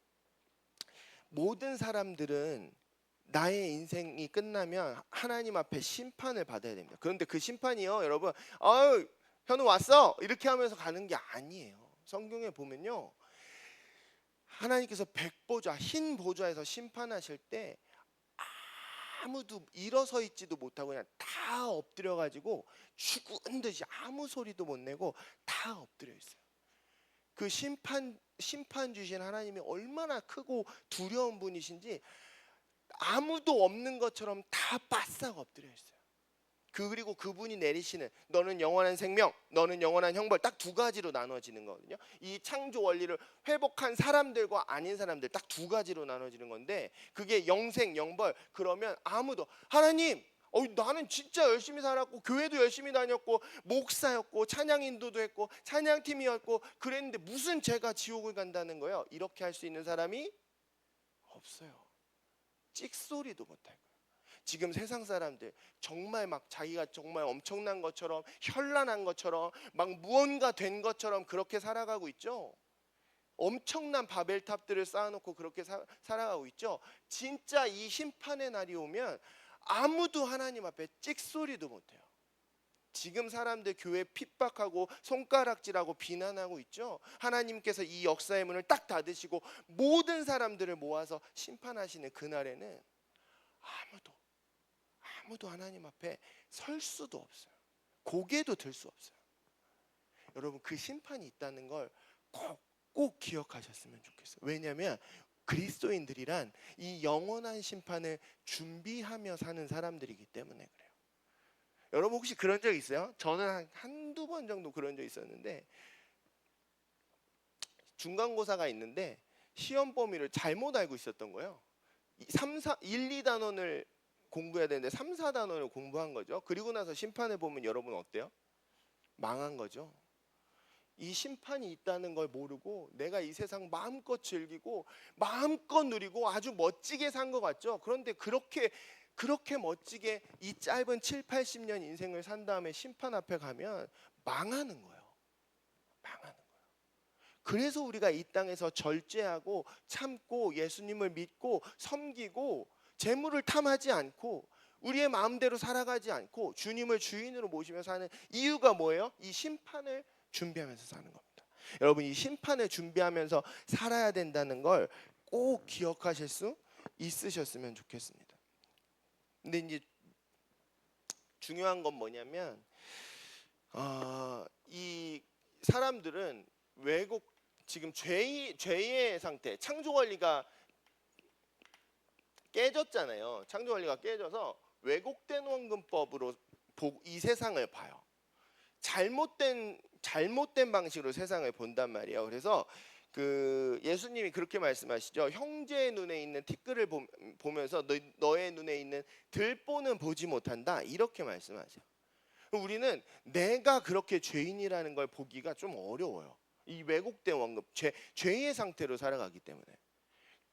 모든 사람들은 나의 인생이 끝나면 하나님 앞에 심판을 받아야 됩니다. 그런데 그 심판이요, 여러분, 현우 왔어 이렇게 하면서 가는 게 아니에요. 성경에 보면요, 하나님께서 백보좌, 흰 보좌에서 심판하실 때 아무도 일어서 있지도 못하고 그냥 다 엎드려 가지고 죽은 듯이 아무 소리도 못 내고 다 엎드려 있어요. 그 심판 주신 하나님이 얼마나 크고 두려운 분이신지 아무도 없는 것처럼 다 바싹 엎드려 있어요. 그리고 그분이 내리시는 너는 영원한 생명, 너는 영원한 형벌, 딱 두 가지로 나눠지는 거거든요. 이 창조 원리를 회복한 사람들과 아닌 사람들 딱 두 가지로 나눠지는 건데, 그게 영생, 영벌. 그러면 아무도 하나님 나는 진짜 열심히 살았고 교회도 열심히 다녔고 목사였고 찬양 인도도 했고 찬양팀이었고 그랬는데 무슨 죄가 지옥을 간다는 거예요? 이렇게 할 수 있는 사람이 없어요. 찍소리도 못할 거예요. 지금 세상 사람들 정말 막 자기가 정말 엄청난 것처럼 현란한 것처럼 막 무언가 된 것처럼 그렇게 살아가고 있죠. 엄청난 바벨탑들을 쌓아놓고 그렇게 살아가고 있죠. 진짜 이 심판의 날이 오면 아무도 하나님 앞에 찍소리도 못해요. 지금 사람들 교회 핍박하고 손가락질하고 비난하고 있죠. 하나님께서 이 역사의 문을 딱 닫으시고 모든 사람들을 모아서 심판하시는 그날에는 아무도 하나님 앞에 설 수도 없어요. 고개도 들 수 없어요. 여러분 그 심판이 있다는 걸 꼭 기억하셨으면 좋겠어요. 왜냐하면 그리스도인들이란 이 영원한 심판을 준비하며 사는 사람들이기 때문에 그래요. 여러분 혹시 그런 적 있어요? 저는 한두 번 정도 그런 적 있었는데 중간고사가 있는데 시험 범위를 잘못 알고 있었던 거예요. 1, 2단원을 공부해야 되는데 3, 4단원을 공부한 거죠. 그리고 나서 심판을 보면 여러분 어때요? 망한 거죠. 이 심판이 있다는 걸 모르고 내가 이 세상 마음껏 즐기고 마음껏 누리고 아주 멋지게 산 것 같죠. 그런데 그렇게 멋지게 이 짧은 7, 80년 인생을 산 다음에 심판 앞에 가면 망하는 거예요. 망하는 거예요. 그래서 우리가 이 땅에서 절제하고 참고 예수님을 믿고 섬기고 재물을 탐하지 않고 우리의 마음대로 살아가지 않고 주님을 주인으로 모시며 사는 이유가 뭐예요? 이 심판을 준비하면서 사는 겁니다. 여러분 이 심판을 준비하면서 살아야 된다는 걸 꼭 기억하실 수 있으셨으면 좋겠습니다. 근데 이제 중요한 건 뭐냐면 이 사람들은 지금 죄의 상태, 창조 원리가 깨졌잖아요. 창조 원리가 깨져서 왜곡된 원근법으로 이 세상을 봐요. 잘못된 방식으로 세상을 본단 말이에요. 그래서 예수님이 그렇게 말씀하시죠. 형제의 눈에 있는 티끌을 보면서 너의 눈에 있는 들보는 보지 못한다. 이렇게 말씀하죠. 우리는 내가 그렇게 죄인이라는 걸 보기가 좀 어려워요. 이 왜곡된 원급, 죄의 상태로 살아가기 때문에.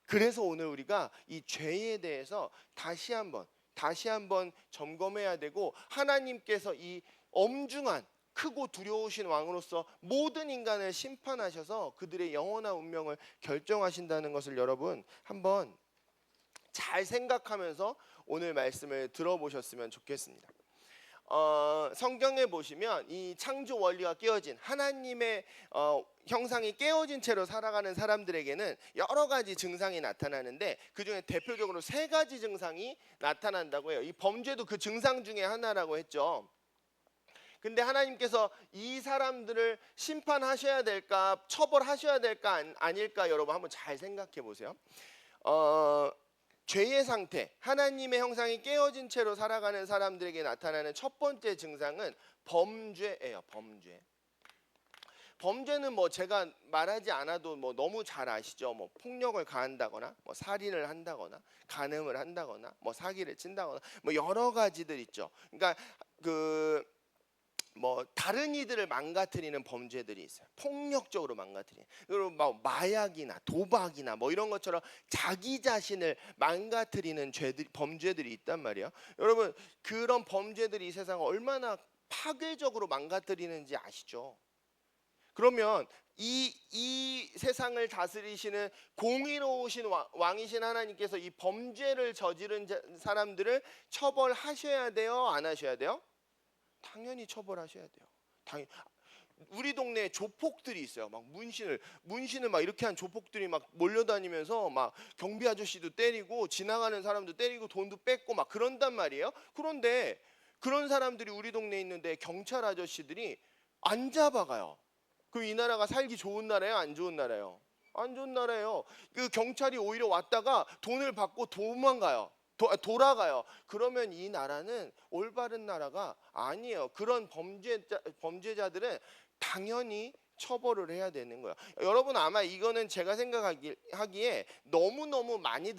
그래서 오늘 우리가 이 죄에 대해서 다시 한번 점검해야 되고 하나님께서 이 엄중한 크고 두려우신 왕으로서 모든 인간을 심판하셔서 그들의 영원한 운명을 결정하신다는 것을 여러분 한번 잘 생각하면서 오늘 말씀을 들어보셨으면 좋겠습니다. 성경에 보시면 이 창조 원리가 깨어진 하나님의 형상이 깨어진 채로 살아가는 사람들에게는 여러 가지 증상이 나타나는데 그중에 대표적으로 3가지 증상이 나타난다고 해요. 이 범죄도 그 증상 중에 하나라고 했죠. 근데 하나님께서 이 사람들을 심판하셔야 될까 처벌하셔야 될까 아닐까 여러분 한번 잘 생각해 보세요. 죄의 상태, 하나님의 형상이 깨어진 채로 살아가는 사람들에게 나타나는 첫 번째 증상은 범죄예요. 범죄는 뭐 제가 말하지 않아도 뭐 너무 잘 아시죠. 뭐 폭력을 가한다거나, 뭐 살인을 한다거나, 간음을 한다거나, 뭐 사기를 친다거나, 뭐 여러 가지들 있죠. 그러니까 뭐 다른 이들을 망가뜨리는 범죄들이 있어요. 폭력적으로 망가뜨리는. 그리고 막 마약이나 도박이나 뭐 이런 것처럼 자기 자신을 망가뜨리는 범죄들이 있단 말이에요. 여러분 그런 범죄들이 이 세상을 얼마나 파괴적으로 망가뜨리는지 아시죠? 그러면 이 세상을 다스리시는 공의로우신 왕이신 하나님께서 이 범죄를 저지른 사람들을 처벌하셔야 돼요? 안 하셔야 돼요? 당연히 처벌하셔야 돼요. 우리 동네에 조폭들이 있어요. 막 문신을 막 이렇게 한 조폭들이 막 몰려다니면서 막 경비 아저씨도 때리고 지나가는 사람도 때리고 돈도 뺏고 막 그런단 말이에요. 그런데 그런 사람들이 우리 동네에 있는데 경찰 아저씨들이 안 잡아가요. 그럼 이 나라가 살기 좋은 나라예요? 안 좋은 나라예요? 안 좋은 나라예요. 그 경찰이 오히려 왔다가 돈을 받고 도망가요. 돌아가요. 그러면 이 나라는 올바른 나라가 아니에요. 그런 범죄자들은 당연히 처벌을 해야 되는 거예요. 여러분 아마 이거는 제가 생각하기에 너무너무 많이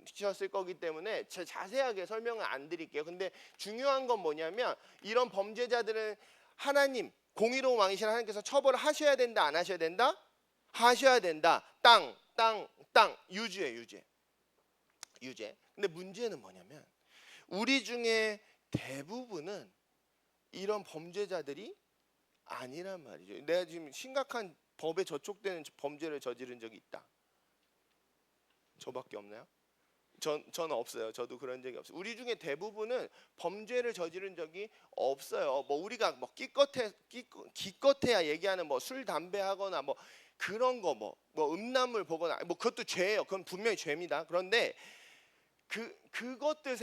들으셨을 거기 때문에 자세하게 설명을 안 드릴게요. 근데 중요한 건 뭐냐면 이런 범죄자들은 하나님 공의로운 왕이신 하나님께서 처벌을 하셔야 된다, 안 하셔야 된다? 하셔야 된다. 땅 유죄. 근데 문제는 뭐냐면 우리 중에 대부분은 이런 범죄자들이 아니란 말이죠. 내가 지금 심각한 법에 저촉되는 범죄를 저지른 적이 있다. 저밖에 없나요? 저는 없어요. 저도 그런 적이 없어요. 우리 중에 대부분은 범죄를 저지른 적이 없어요. 뭐 우리가 뭐 기껏해야 얘기하는 뭐 술 담배 하거나 뭐 그런 거 뭐 음란물 보거나 뭐 그것도 죄예요. 그건 분명히 죄입니다. 그런데 그것들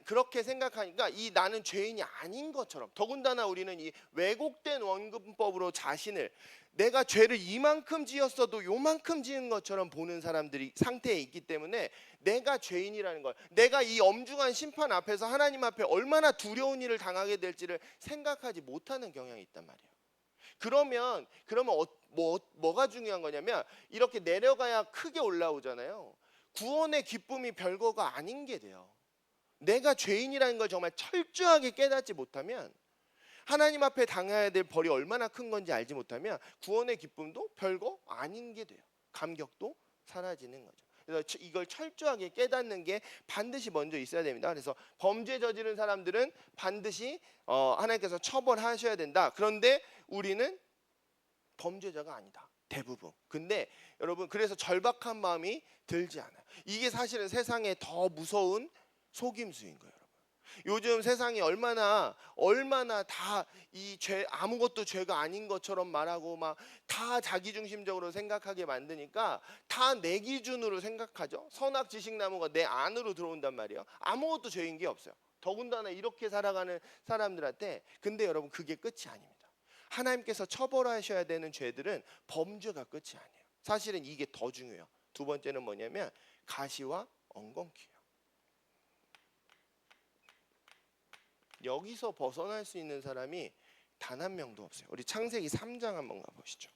그렇게 생각하니까 이 나는 죄인이 아닌 것처럼, 더군다나 우리는 이 왜곡된 원근법으로 자신을 내가 죄를 이만큼 지었어도 요만큼 지은 것처럼 보는 사람들이 상태에 있기 때문에 내가 죄인이라는 걸, 내가 이 엄중한 심판 앞에서 하나님 앞에 얼마나 두려운 일을 당하게 될지를 생각하지 못하는 경향이 있단 말이에요. 그러면 뭐가 중요한 거냐면 이렇게 내려가야 크게 올라오잖아요. 구원의 기쁨이 별거가 아닌 게 돼요. 내가 죄인이라는 걸 정말 철저하게 깨닫지 못하면, 하나님 앞에 당해야 될 벌이 얼마나 큰 건지 알지 못하면 구원의 기쁨도 별거 아닌 게 돼요. 감격도 사라지는 거죠. 그래서 이걸 철저하게 깨닫는 게 반드시 먼저 있어야 됩니다. 그래서 범죄 저지른 사람들은 반드시 하나님께서 처벌하셔야 된다. 그런데 우리는 범죄자가 아니다. 대부분. 근데 여러분, 그래서 절박한 마음이 들지 않아요. 이게 사실은 세상에 더 무서운 속임수인 거예요. 요즘 세상이 얼마나 다 이 죄, 아무것도 죄가 아닌 것처럼 말하고 막 다 자기중심적으로 생각하게 만드니까 다 내 기준으로 생각하죠. 선악지식나무가 내 안으로 들어온단 말이에요. 아무것도 죄인 게 없어요. 더군다나 이렇게 살아가는 사람들한테. 근데 여러분, 그게 끝이 아닙니다. 하나님께서 처벌하셔야 되는 죄들은 범죄가 끝이 아니에요. 사실은 이게 더 중요해요. 두 번째는 뭐냐면 가시와 엉겅퀴예요. 여기서 벗어날 수 있는 사람이 단 한 명도 없어요. 우리 창세기 3장 한번 가보시죠.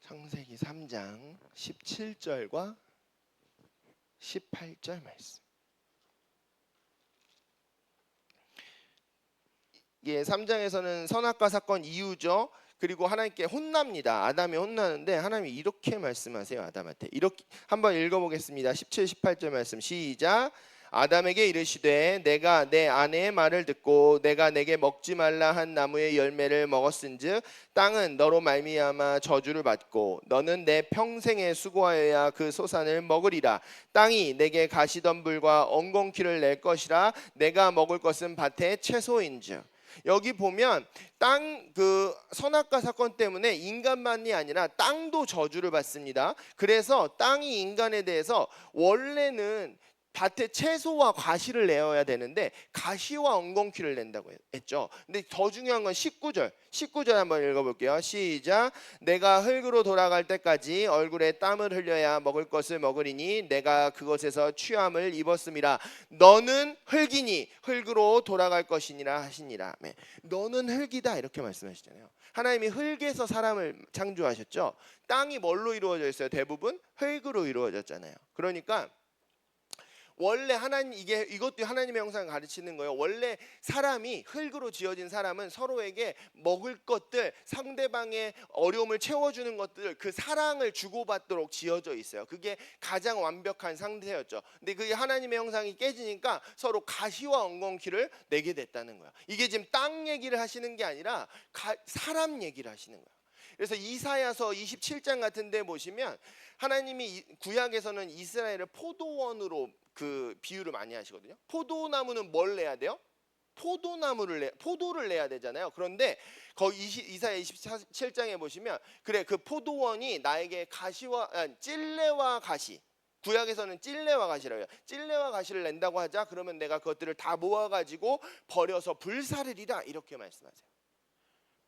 창세기 3장 17절과 18절 말씀. 예, 3장에서는 선악과 사건 이유죠. 그리고 하나님께 혼납니다. 아담이 혼나는데 하나님이 이렇게 말씀하세요. 아담한테. 이렇게 한번 읽어보겠습니다. 17, 18절 말씀 시작. 아담에게 이르시되 내가 내 아내의 말을 듣고 내가 내게 먹지 말라 한 나무의 열매를 먹었은즉 땅은 너로 말미암아 저주를 받고 너는 내 평생에 수고하여야 그 소산을 먹으리라. 땅이 내게 가시덤불과 엉겅퀴를 낼 것이라. 내가 먹을 것은 밭의 채소인즉. 여기 보면 그 선악과 사건 때문에 인간만이 아니라 땅도 저주를 받습니다. 그래서 땅이 인간에 대해서 원래는 밭에 채소와 과실을 내어야 되는데 가시와 엉겅퀴를 낸다고 했죠. 근데 더 중요한 건 19절 한번 읽어볼게요. 시작. 내가 흙으로 돌아갈 때까지 얼굴에 땀을 흘려야 먹을 것을 먹으리니 내가 그것에서 취함을 입었음이라. 너는 흙이니 흙으로 돌아갈 것이니라 하시니라. 네. 너는 흙이다 이렇게 말씀하시잖아요. 하나님이 흙에서 사람을 창조하셨죠. 땅이 뭘로 이루어져 있어요? 대부분 흙으로 이루어졌잖아요. 그러니까 원래 이것도 하나님의 형상을 가르치는 거예요. 원래 사람이, 흙으로 지어진 사람은 서로에게 먹을 것들, 상대방의 어려움을 채워주는 것들, 그 사랑을 주고받도록 지어져 있어요. 그게 가장 완벽한 상태였죠. 근데 그게 하나님의 형상이 깨지니까 서로 가시와 엉겅퀴를 내게 됐다는 거예요. 이게 지금 땅 얘기를 하시는 게 아니라 사람 얘기를 하시는 거예요. 그래서 이사야서 27장 같은 데 보시면 하나님이 구약에서는 이스라엘을 포도원으로 그 비유를 많이 하시거든요. 포도나무는 뭘 내야 돼요? 포도를 내야 되잖아요. 그런데 거기 이사야 27장에 보시면 그래, 그 포도원이 나에게 찔레와 가시, 구약에서는 찔레와 가시라고 해요. 찔레와 가시를 낸다고 하자. 그러면 내가 그것들을 다 모아가지고 버려서 불사르리라 이렇게 말씀하세요.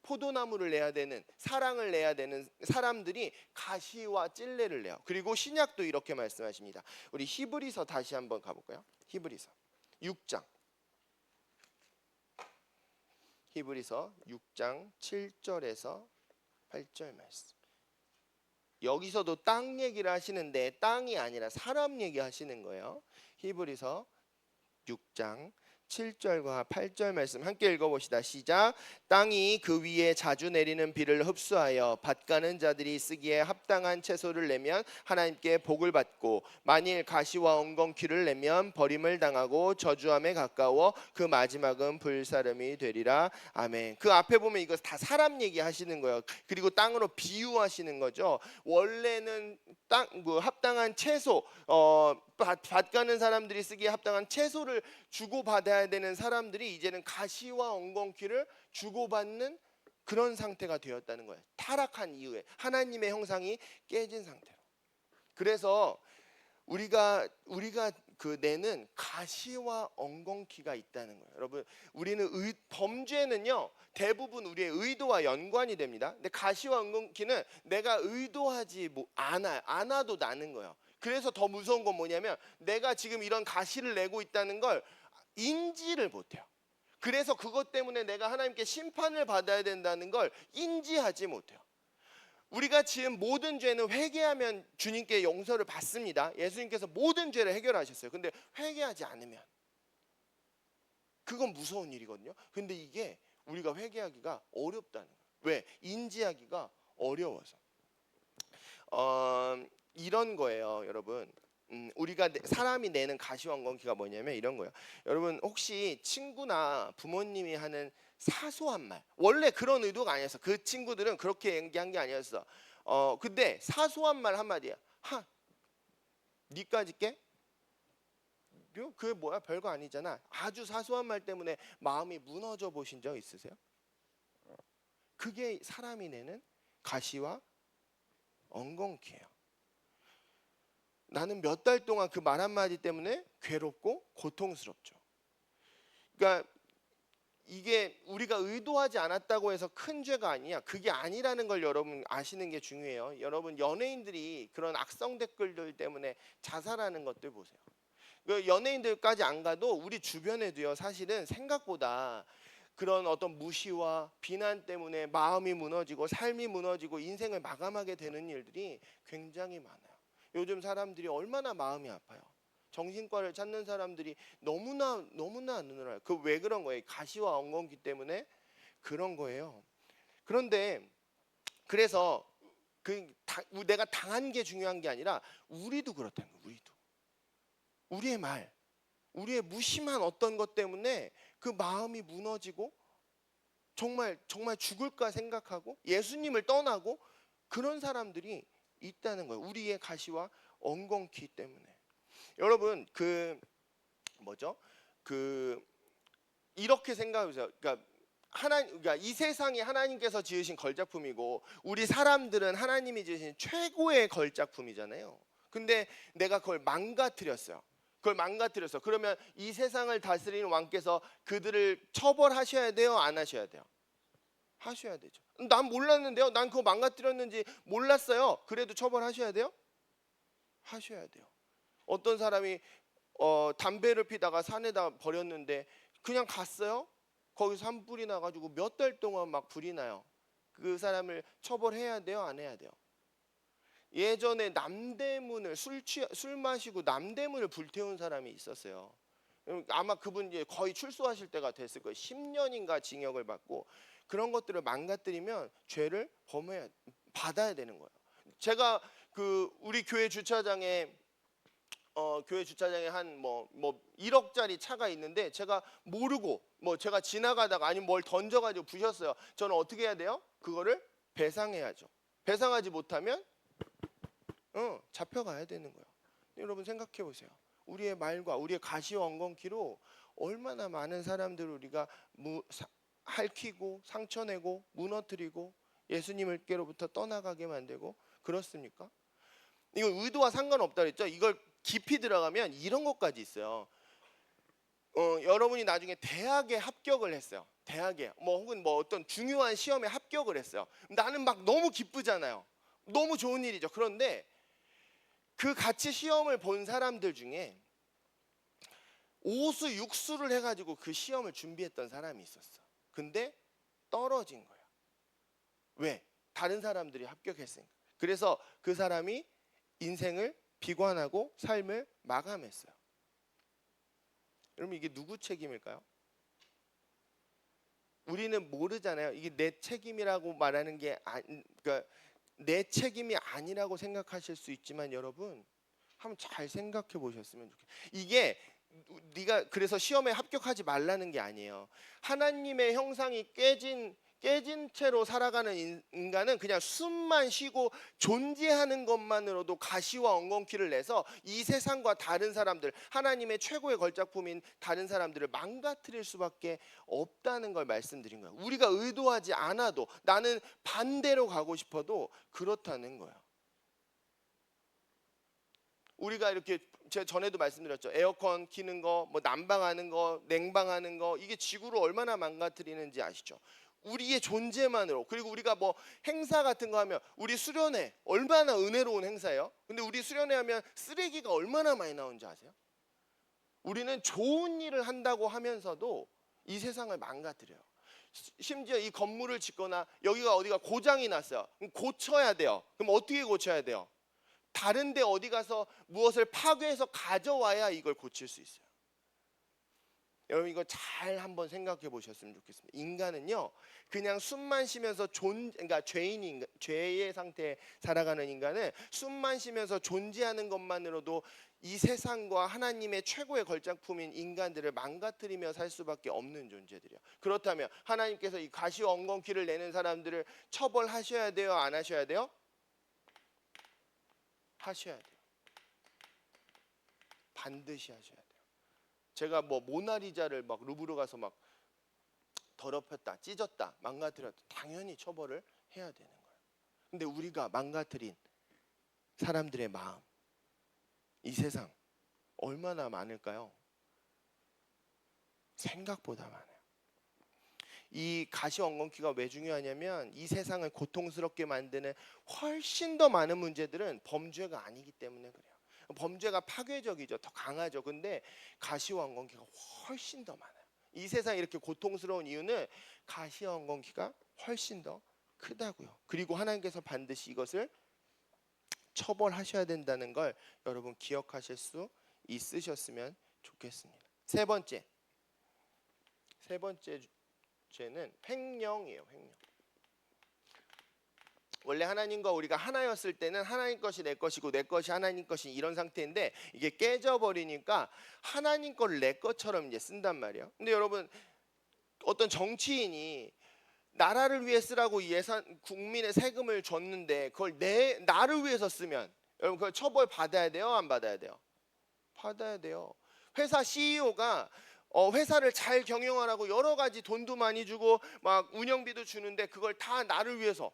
포도나무를 내야 되는, 사랑을 내야 되는 사람들이 가시와 찔레를 내요. 그리고 신약도 이렇게 말씀하십니다. 우리 히브리서 다시 한번 가볼까요? 히브리서 6장 7절에서 8절 말씀. 여기서도 땅 얘기를 하시는데 땅이 아니라 사람 얘기하시는 거예요. 히브리서 6장 7절과 8절 말씀 함께 읽어봅시다. 시작. 땅이 그 위에 자주 내리는 비를 흡수하여 밭가는 자들이 쓰기에 합당한 채소를 내면 하나님께 복을 받고, 만일 가시와 엉겅퀴를 내면 버림을 당하고 저주함에 가까워 그 마지막은 불사름이 되리라. 아멘. 그 앞에 보면 이거 다 사람 얘기하시는 거예요. 그리고 땅으로 비유하시는 거죠. 원래는 땅 합당한 채소, 밭 가는 사람들이 쓰기에 합당한 채소를 주고받아야 되는 사람들이 이제는 가시와 엉겅퀴를 주고받는 그런 상태가 되었다는 거예요. 타락한 이후에 하나님의 형상이 깨진 상태로. 그래서 우리가 그 내는 가시와 엉겅퀴가 있다는 거예요. 여러분, 우리는 범죄는요 대부분 우리의 의도와 연관이 됩니다. 근데 가시와 엉겅퀴는 내가 의도하지 않아도 나는 거예요. 그래서 더 무서운 건 뭐냐면 내가 지금 이런 가시를 내고 있다는 걸 인지를 못해요. 그래서 그것 때문에 내가 하나님께 심판을 받아야 된다는 걸 인지하지 못해요. 우리가 지은 모든 죄는 회개하면 주님께 용서를 받습니다. 예수님께서 모든 죄를 해결하셨어요. 근데 회개하지 않으면 그건 무서운 일이거든요. 근데 이게 우리가 회개하기가 어렵다는 거예요. 왜? 인지하기가 어려워서. 이런 거예요, 여러분. 우리가 사람이 내는 가시왕건기가 뭐냐면 이런 거예요. 여러분, 혹시 친구나 부모님이 하는 사소한 말, 원래 그런 의도가 아니었어. 그 친구들은 그렇게 얘기한 게 아니었어. 근데 사소한 말 한마디야. 니까지 깨? 그게 뭐야? 별거 아니잖아. 아주 사소한 말 때문에 마음이 무너져 보신 적 있으세요? 그게 사람이 내는 가시와 엉겅퀴예요. 나는 몇 달 동안 그 말 한마디 때문에 괴롭고 고통스럽죠. 그러니까 이게 우리가 의도하지 않았다고 해서 큰 죄가 아니야. 그게 아니라는 걸 여러분 아시는 게 중요해요. 여러분, 연예인들이 그런 악성 댓글들 때문에 자살하는 것들 보세요. 연예인들까지 안 가도 우리 주변에도요, 사실은 생각보다 그런 어떤 무시와 비난 때문에 마음이 무너지고 삶이 무너지고 인생을 마감하게 되는 일들이 굉장히 많아요. 요즘 사람들이 얼마나 마음이 아파요. 정신과를 찾는 사람들이 너무나 늘어나요. 그 왜 그런 거예요? 가시와 엉겅퀴 때문에 그런 거예요. 그런데 그래서 내가 당한 게 중요한 게 아니라 우리도 그렇다는 거예요. 우리의 말, 우리의 무심한 어떤 것 때문에 그 마음이 무너지고 정말 죽을까 생각하고 예수님을 떠나고 그런 사람들이 있다는 거예요. 우리의 가시와 엉겅퀴 때문에. 여러분, 이렇게 생각해보세요. 그러니까 이 세상이 하나님께서 지으신 걸작품이고 우리 사람들은 하나님이 지으신 최고의 걸작품이잖아요. 근데 내가 그걸 망가뜨렸어요. 그러면 이 세상을 다스리는 왕께서 그들을 처벌하셔야 돼요? 안 하셔야 돼요? 하셔야 되죠. 난 몰랐는데요. 난 그거 망가뜨렸는지 몰랐어요. 그래도 처벌하셔야 돼요? 하셔야 돼요. 어떤 사람이 담배를 피다가 산에다 버렸는데 그냥 갔어요. 거기서 산불이 나가지고 몇 달 동안 막 불이 나요. 그 사람을 처벌해야 돼요? 안 해야 돼요? 예전에 남대문을 술 마시고 남대문을 불태운 사람이 있었어요. 아마 그분 거의 출소하실 때가 됐을 거예요. 10년인가 징역을 받고. 그런 것들을 망가뜨리면 죄를 받아야 되는 거예요. 제가 우리 교회 주차장에 한 1억짜리 차가 있는데 제가 모르고 제가 지나가다가 아니면 뭘 던져가지고 부셨어요. 저는 어떻게 해야 돼요? 그거를 배상해야죠. 배상하지 못하면 잡혀가야 되는 거예요. 여러분, 생각해 보세요. 우리의 말과 우리의 가시와 엉겅퀴로 얼마나 많은 사람들을 우리가 핥히고 상처내고 무너뜨리고 예수님께로부터 떠나가게 만들고 그렇습니까? 이건 의도와 상관없다 그랬죠. 이걸 깊이 들어가면 이런 것까지 있어요. 여러분이 나중에 대학에 합격을 했어요. 대학에 혹은 어떤 중요한 시험에 합격을 했어요. 나는 막 너무 기쁘잖아요. 너무 좋은 일이죠. 그런데 그 같이 시험을 본 사람들 중에 오수 육수를 해가지고 그 시험을 준비했던 사람이 있었어. 근데 떨어진 거야. 왜? 다른 사람들이 합격했으니까. 그래서 그 사람이 인생을 비관하고 삶을 마감했어요. 여러분 이게 누구 책임일까요? 우리는 모르잖아요. 이게 내 책임이라고 말하는 게 그러니까 내 책임이 아니라고 생각하실 수 있지만 여러분 한번 잘 생각해 보셨으면 좋겠어요. 이게 네가 그래서 시험에 합격하지 말라는 게 아니에요. 하나님의 형상이 깨진 채로 살아가는 인간은 그냥 숨만 쉬고 존재하는 것만으로도 가시와 엉겅퀴를 내서 이 세상과 다른 사람들, 하나님의 최고의 걸작품인 다른 사람들을 망가뜨릴 수밖에 없다는 걸 말씀드린 거예요. 우리가 의도하지 않아도 나는 반대로 가고 싶어도 그렇다는 거예요. 우리가 이렇게 제가 전에도 말씀드렸죠. 에어컨 키는 거, 뭐 난방하는 거, 냉방하는 거, 이게 지구를 얼마나 망가뜨리는지 아시죠? 우리의 존재만으로. 그리고 우리가 뭐 행사 같은 거 하면 우리 수련회 얼마나 은혜로운 행사예요. 근데 우리 수련회 하면 쓰레기가 얼마나 많이 나오는지 아세요? 우리는 좋은 일을 한다고 하면서도 이 세상을 망가뜨려요. 심지어 이 건물을 짓거나 여기가 어디가 고장이 났어요. 그럼 고쳐야 돼요. 그럼 어떻게 고쳐야 돼요? 다른 데 어디 가서 무엇을 파괴해서 가져와야 이걸 고칠 수 있어요. 여러분 이거 잘 한번 생각해 보셨으면 좋겠습니다. 인간은요 그냥 숨만 쉬면서 그러니까 죄의 상태에 살아가는 인간은 숨만 쉬면서 존재하는 것만으로도 이 세상과 하나님의 최고의 걸작품인 인간들을 망가뜨리며 살 수밖에 없는 존재들이에요. 그렇다면 하나님께서 이 가시와 엉겅퀴를 내는 사람들을 처벌하셔야 돼요, 안 하셔야 돼요? 하셔야 돼요. 반드시 하셔야 돼요. 제가 뭐 모나리자를 막 루브르 가서 막 더럽혔다, 찢었다, 망가뜨렸다, 당연히 처벌을 해야 되는 거예요. 근데 우리가 망가뜨린 사람들의 마음, 이 세상 얼마나 많을까요? 생각보다 많아요. 이 가시엉겅퀴가 왜 중요하냐면 이 세상을 고통스럽게 만드는 훨씬 더 많은 문제들은 범죄가 아니기 때문에 그래요. 범죄가 파괴적이죠. 더 강하죠. 근데 가시와 엉겅퀴가 훨씬 더 많아요. 이 세상이 이렇게 고통스러운 이유는 가시와 엉겅퀴가 훨씬 더 크다고요. 그리고 하나님께서 반드시 이것을 처벌하셔야 된다는 걸 여러분 기억하실 수 있으셨으면 좋겠습니다. 세 번째 죄는 횡령이에요. 횡령. 원래 하나님과 우리가 하나였을 때는 하나님 것이 내 것이고 내 것이 하나님 것이 이런 상태인데 이게 깨져버리니까 하나님 거를 내 것처럼 이제 쓴단 말이에요. 근데 여러분 어떤 정치인이 나라를 위해 쓰라고 국민의 세금을 줬는데 그걸 나를 위해서 쓰면 여러분 그걸 처벌 받아야 돼요, 안 받아야 돼요? 받아야 돼요. 회사 CEO가 회사를 잘 경영하라고 여러 가지 돈도 많이 주고 막 운영비도 주는데 그걸 다 나를 위해서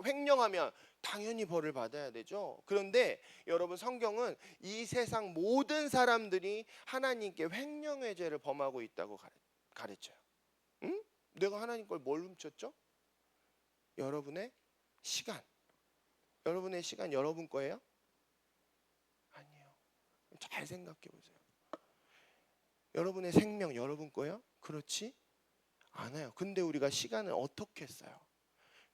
횡령하면 당연히 벌을 받아야 되죠. 그런데 여러분 성경은 이 세상 모든 사람들이 하나님께 횡령의 죄를 범하고 있다고 가르쳐요. 응? 내가 하나님 걸 뭘 훔쳤죠? 여러분의 시간. 여러분의 시간 여러분 거예요? 아니에요. 잘 생각해 보세요. 여러분의 생명 여러분 거예요? 그렇지 않아요. 근데 우리가 시간을 어떻게 써요?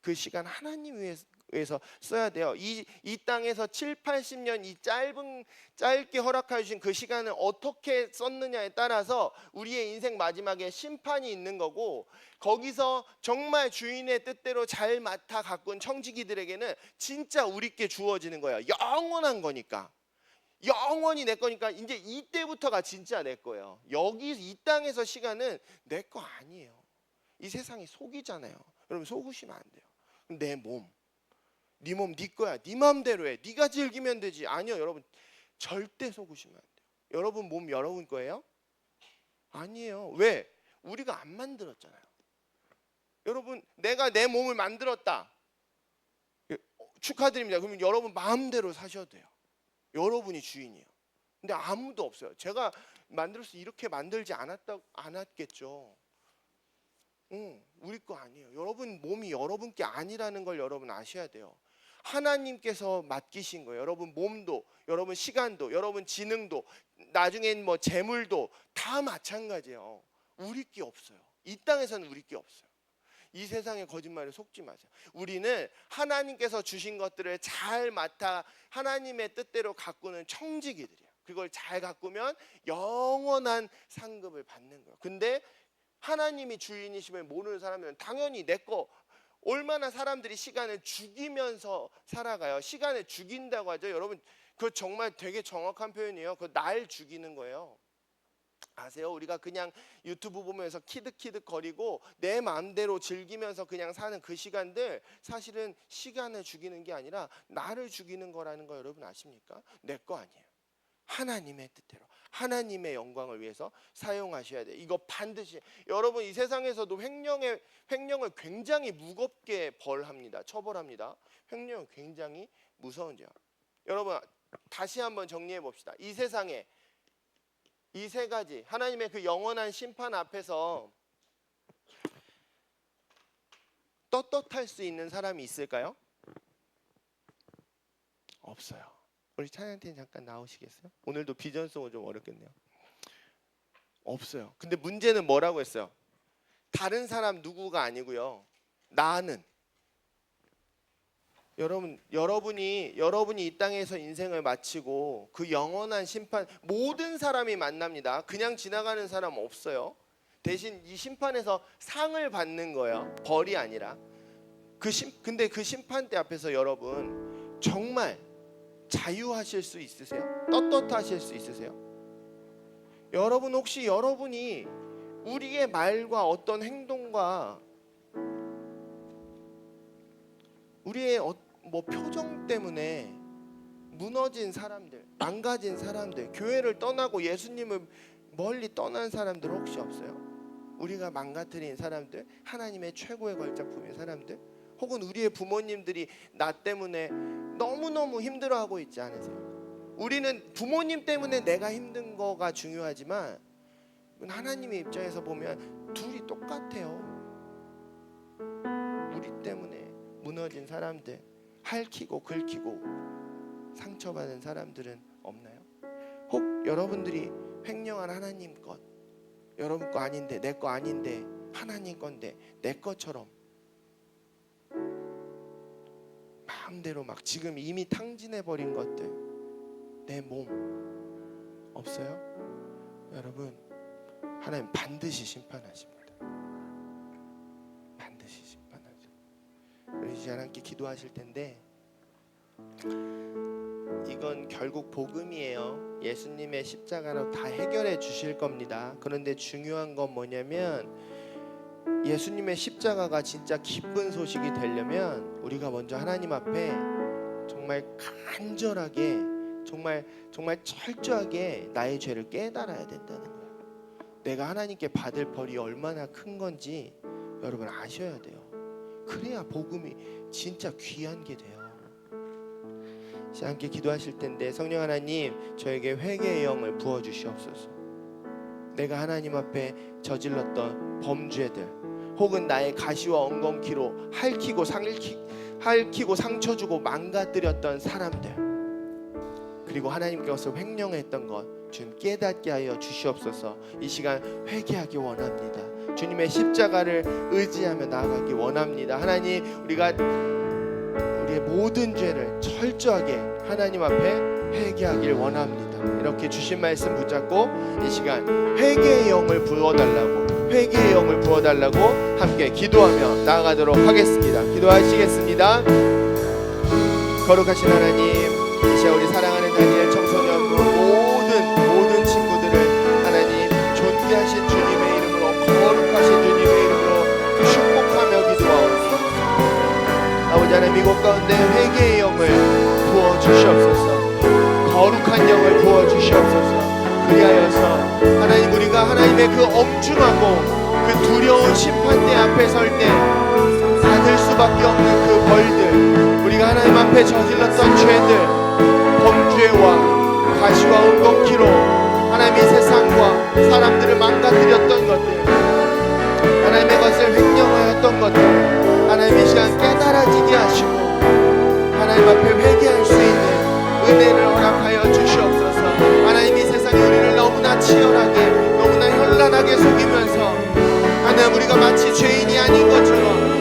그 시간 하나님 위해서 써야 돼요. 이 땅에서 7, 80년 이 짧게 허락해 주신 그 시간을 어떻게 썼느냐에 따라서 우리의 인생 마지막에 심판이 있는 거고 거기서 정말 주인의 뜻대로 잘 맡아 가꾼 청지기들에게는 진짜 우리께 주어지는 거예요. 영원한 거니까. 영원히 내 거니까 이제 이때부터가 진짜 내 거예요. 이 땅에서 시간은 내 거 아니에요. 이 세상이 속이잖아요. 여러분 속으시면 안 돼요. 내 몸, 네 몸 네 거야. 네 마음대로 해. 네가 즐기면 되지. 아니요, 여러분 절대 속으시면 안 돼요. 여러분 몸 여러분 거예요? 아니에요. 왜? 우리가 안 만들었잖아요. 여러분 내가 내 몸을 만들었다. 축하드립니다. 그러면 여러분 마음대로 사셔도 돼요. 여러분이 주인이에요. 근데 아무도 없어요. 제가 만들어서 이렇게 만들지 않았겠죠. 우리 거 아니에요. 여러분 몸이 여러분 게 아니라는 걸 여러분 아셔야 돼요. 하나님께서 맡기신 거예요. 여러분 몸도, 여러분 시간도, 여러분 지능도, 나중엔 뭐 재물도 다 마찬가지예요. 우리 게 없어요. 이 땅에서는 우리 게 없어요. 이 세상의 거짓말에 속지 마세요. 우리는 하나님께서 주신 것들을 잘 맡아 하나님의 뜻대로 가꾸는 청지기들이에요. 그걸 잘 가꾸면 영원한 상급을 받는 거예요. 근데 하나님이 주인이심을 모르는 사람들은 당연히 내 거, 얼마나 사람들이 시간을 죽이면서 살아가요. 시간을 죽인다고 하죠. 여러분, 그거 정말 되게 정확한 표현이에요. 그거 날 죽이는 거예요. 아세요? 우리가 그냥 유튜브 보면서 키득키득 거리고 내 마음대로 즐기면서 그냥 사는 그 시간들, 사실은 시간을 죽이는 게 아니라 나를 죽이는 거라는 거 여러분 아십니까? 내 거 아니에요. 하나님의 뜻대로 하나님의 영광을 위해서 사용하셔야 돼요. 이거 반드시. 여러분, 이 세상에서도 횡령을 굉장히 무겁게 벌합니다. 처벌합니다. 횡령은 굉장히 무서운 죄야. 여러분, 다시 한번 정리해 봅시다. 이 세상에 이 세 가지 하나님의 그 영원한 심판 앞에서 떳떳할 수 있는 사람이 있을까요? 없어요. 우리 찬양팀 잠깐 나오시겠어요? 오늘도 비전송은 좀 어렵겠네요. 없어요. 근데 문제는 뭐라고 했어요? 다른 사람 누구가 아니고요. 나는. 여러분이 이 땅에서 인생을 마치고 그 영원한 심판, 모든 사람이 만납니다. 그냥 지나가는 사람 없어요. 대신 이 심판에서 상을 받는 거예요. 벌이 아니라. 근데 그 심판대 앞에서 여러분 정말 자유하실 수 있으세요? 떳떳하실 수 있으세요? 여러분, 혹시 여러분이 우리의 말과 어떤 행동과 우리의 표정 때문에 무너진 사람들, 망가진 사람들, 교회를 떠나고 예수님을 멀리 떠난 사람들 혹시 없어요? 우리가 망가뜨린 사람들, 하나님의 최고의 걸작품인 사람들, 혹은 우리의 부모님들이 나 때문에 너무너무 힘들어하고 있지 않으세요? 우리는 부모님 때문에 내가 힘든 거가 중요하지만 하나님의 입장에서 보면 둘이 똑같아요. 우리 때문에 무너진 사람들, 핥히고 긁히고 상처받은 사람들은 없나요? 혹 여러분들이 횡령한 하나님 것, 여러분 거 아닌데, 내 거 아닌데 하나님 건데 내 것처럼 마음대로 막 지금 이미 탕진해버린 것들, 내 몸 없어요? 여러분, 하나님 반드시 심판하십니다. 반드시 심판하죠. 우리 이제 하나님께 기도하실 텐데, 이건 결국 복음이에요. 예수님의 십자가로 다 해결해 주실 겁니다. 그런데 중요한 건 뭐냐면, 예수님의 십자가가 진짜 기쁜 소식이 되려면 우리가 먼저 하나님 앞에 정말 간절하게, 정말 철저하게 나의 죄를 깨달아야 된다는 거예요. 내가 하나님께 받을 벌이 얼마나 큰 건지 여러분 아셔야 돼요. 그래야 복음이 진짜 귀한 게 돼요. 이제 함께 기도하실 텐데, 성령 하나님, 저에게 회개의 영을 부어주시옵소서. 내가 하나님 앞에 저질렀던 범죄들, 혹은 나의 가시와 엉겅퀴로 핥히고 상처 주고 망가뜨렸던 사람들, 그리고 하나님께서 횡령했던 것 주님 깨닫게 하여 주시옵소서. 이 시간 회개하기 원합니다. 주님의 십자가를 의지하며 나아가기 원합니다. 하나님, 우리가 우리의 모든 죄를 철저하게 하나님 앞에 회개하길 원합니다. 이렇게 주신 말씀 붙잡고 이 시간 회개의 영을 부어달라고, 회개의 영을 부어달라고 함께 기도하며 나아가도록 하겠습니다. 기도하시겠습니다. 거룩하신 하나님, 이 시간 우리 사랑하는 다니엘 청소년 모든 친구들을 하나님 존귀하신 주님의 이름으로, 거룩하신 주님의 이름으로 축복하며 기도하옵소서. 아버지 하나님, 이곳 가운데 회개의 영을 부어주시옵소서. 거룩한 영을 부어주시옵소서. 그리하여서 하나님, 우리가 하나님의 그 엄중하고 그 두려운 심판대 앞에 설 때 받을 수밖에 없는 그 벌들, 우리가 하나님 앞에 저질렀던 죄들, 범죄와 가시와 엉겅퀴로 하나님이 세상과 사람들을 망가뜨렸던 것들, 하나님의 것을 횡령하였던 것들, 하나님의 시간 깨달아지게 하시고 하나님 앞에 회개할 수 있는 은혜를 허락하여 주시옵소서. 하나님, 이 세상이 우리를 너무나 치열하게, 너무나 현란하게 속이면서 하나님, 우리가 마치 죄인이 아닌 것처럼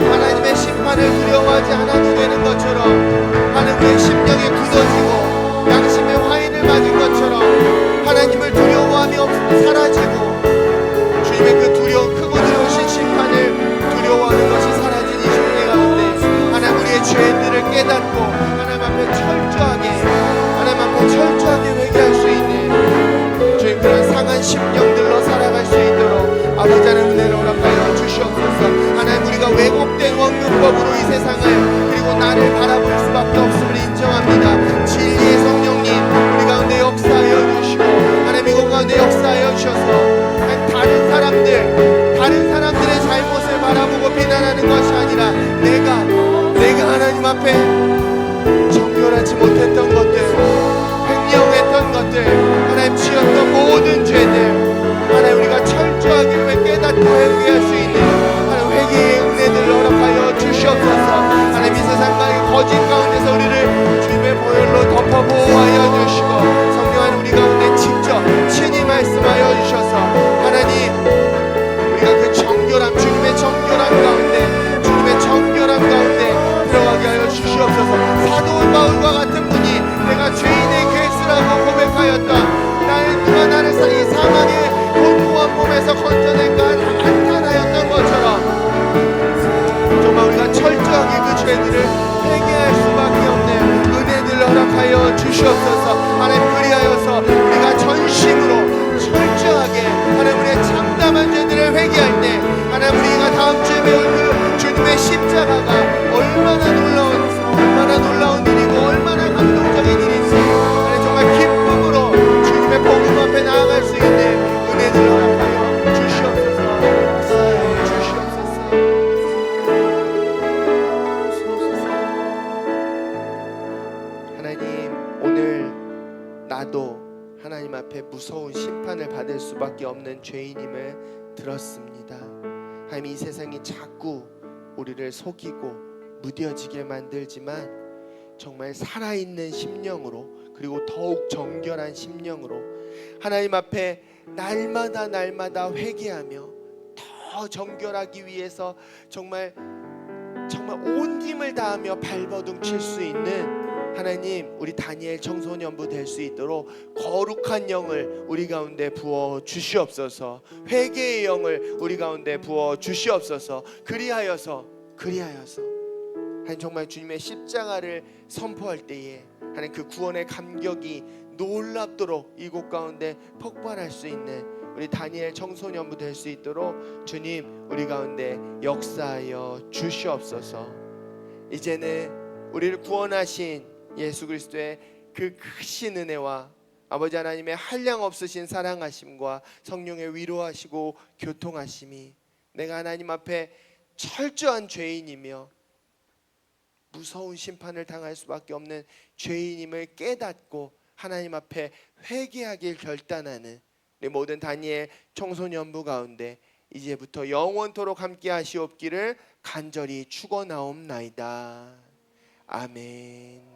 사라지고 주님의 그 크고 두려우신 심판을 두려워하는 것이 사라진 이 시대 가운데 하나님 우리의 죄들을 깨닫고 하나님 앞에 철저하게 회개할 수 있는 주님 그런 상한 심령들로 살아갈 수 있도록 아버지 하나님 은혜를 허락하여 주시옵소서. 하나님 우리가 왜곡된 원근법으로 이 세상을 그리고 나를 바라볼 수밖에 없음을 인정합니다. 진리의 성령님 우리 가운데 역사하여 주시고 하나님 이곳 가운데 역사하여 주셔서 다른 사람들의 잘못을 바라보고 비난하는 것이 아니라 내가 하나님 앞에 정결하지 못했던 것들, 횡령했던 것들, 하나님 지었던 모든 죄들 하나님 우리가 철저하게 깨닫고 회개할 수 있는 하나님 회개의 은혜들을 허락하여 주시옵소서. 하나님 이 세상과 거짓 가운데서 우리를 주님의 보혈로 덮어 보호하여 주시고 성령 하나님 우리 가운데 직접 친히 말씀하여 주셔서 하나님 우리가 그 정결함 주님의 정결함 가운데 들어가게 하여 주시옵소서. 사도 바울과 같은 분이 내가 죄인의 괴수라고 고백하였던 누가 나를 이 사망의 공고한 몸에서 건져낼까 한탄하였던 것처럼 정말 우리가 철저하게 그 죄들을 회개할 수밖에 없는 은혜들을 허락하여 주시옵소서. 하나님 그리하여서 우리가 전심으로 철저하게 하나님 우리의 참담한 죄들을 회개할 때 하나님 우리가 다음 주에 배울 그 주님의 십자가가 얼마나 놀라운 일이고 얼마나 감동적인 일인지 하나님 정말 기쁨으로 주님의 복음 앞에 나아갈 수 있는 은혜를 허락하여 주시옵소서. 하나님 오늘 나도 하나님 앞에 무서운 심판을 받을 수밖에 없는 죄인임을 들었습니다. 하나님 이 세상이 자꾸 우리를 속이고 무뎌지게 만들지만 정말 살아있는 심령으로 그리고 더욱 정결한 심령으로 하나님 앞에 날마다 회개하며 더 정결하기 위해서 정말 온 힘을 다하며 발버둥 칠 수 있는 하나님 우리 다니엘 청소년부 될 수 있도록 거룩한 영을 우리 가운데 부어 주시옵소서. 회개의 영을 우리 가운데 부어 주시옵소서. 그리하여서 하나님 정말 주님의 십자가를 선포할 때에 하나님 그 구원의 감격이 놀랍도록 이곳 가운데 폭발할 수 있는 우리 다니엘 청소년부 될 수 있도록 주님 우리 가운데 역사하여 주시옵소서. 이제는 우리를 구원하신 예수 그리스도의 그 크신 은혜와 아버지 하나님의 한량없으신 사랑하심과 성령의 위로하시고 교통하심이 내가 하나님 앞에 철저한 죄인이며 무서운 심판을 당할 수밖에 없는 죄인임을 깨닫고 하나님 앞에 회개하길 결단하는 우리 모든 다니엘 청소년부 가운데 이제부터 영원토록 함께 하시옵기를 간절히 축원하옵나이다. 아멘.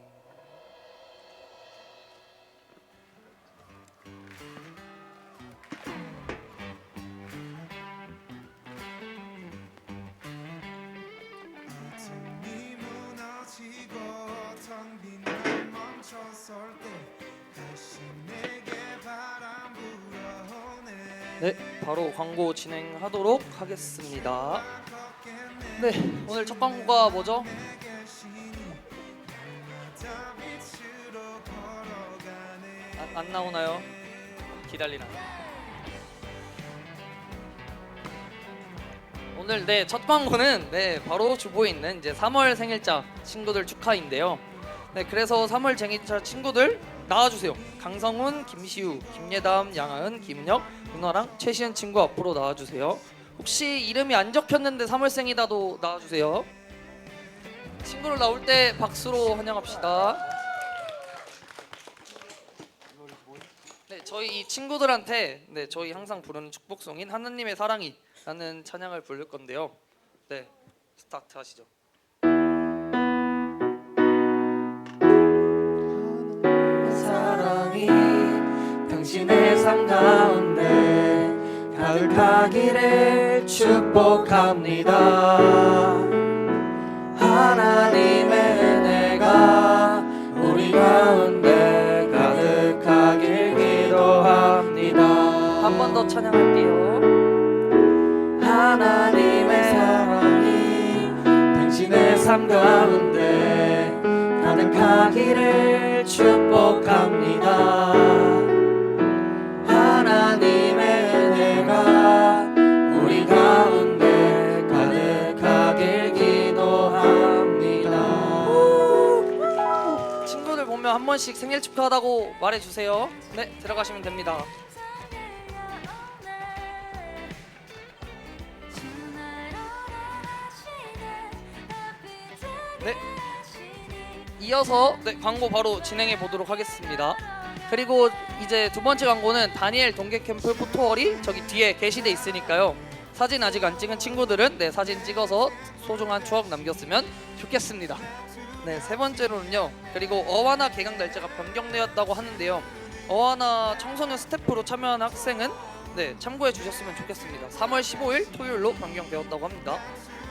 네, 바로 광고 진행하도록 하겠습니다. 네, 오늘 첫 광고가 뭐죠? 안 나오나요? 기다리나. 오늘 첫 광고는 바로 주보에 있는 이제 3월 생일자 친구들 축하인데요. 그래서 3월 생일자 친구들 나와주세요. 강성훈, 김시우, 김예담, 양하은, 김은혁, 은화랑 최시은 친구 앞으로 나와주세요. 혹시 이름이 안 적혔는데 3월생이다도 나와주세요. 친구를 나올 때 박수로 환영합시다. 저희 이 친구들한테 저희 항상 부르는 축복송인 하느님의 사랑이 라는 찬양을 부를 건데요. 스타트 하시죠. 사랑이 당신의 삶 가운데 가득하기를 축복합니다. 하나님의 은혜가 우리 가운데 가득하길 기도합니다. 한 번 더 찬양할게요. 하나님의 사랑이 당신의 삶 가운데 가득하기를 축복합니다. 하나님의 은혜가 우리 가운데 가득하길 기도합니다. 친구들 보면 한 번씩 생일 축하하다고 말해주세요. 네, 들어가시면 됩니다. 네, 이어서 광고 바로 진행해 보도록 하겠습니다. 그리고 이제 두 번째 광고는 다니엘 동계 캠프 포토월이 저기 뒤에 게시돼 있으니까요. 사진 아직 안 찍은 친구들은 사진 찍어서 소중한 추억 남겼으면 좋겠습니다. 네, 세 번째로는요. 그리고 어와나 개강 날짜가 변경되었다고 하는데요. 어와나 청소년 스태프로 참여한 학생은 참고해 주셨으면 좋겠습니다. 3월 15일 토요일로 변경되었다고 합니다.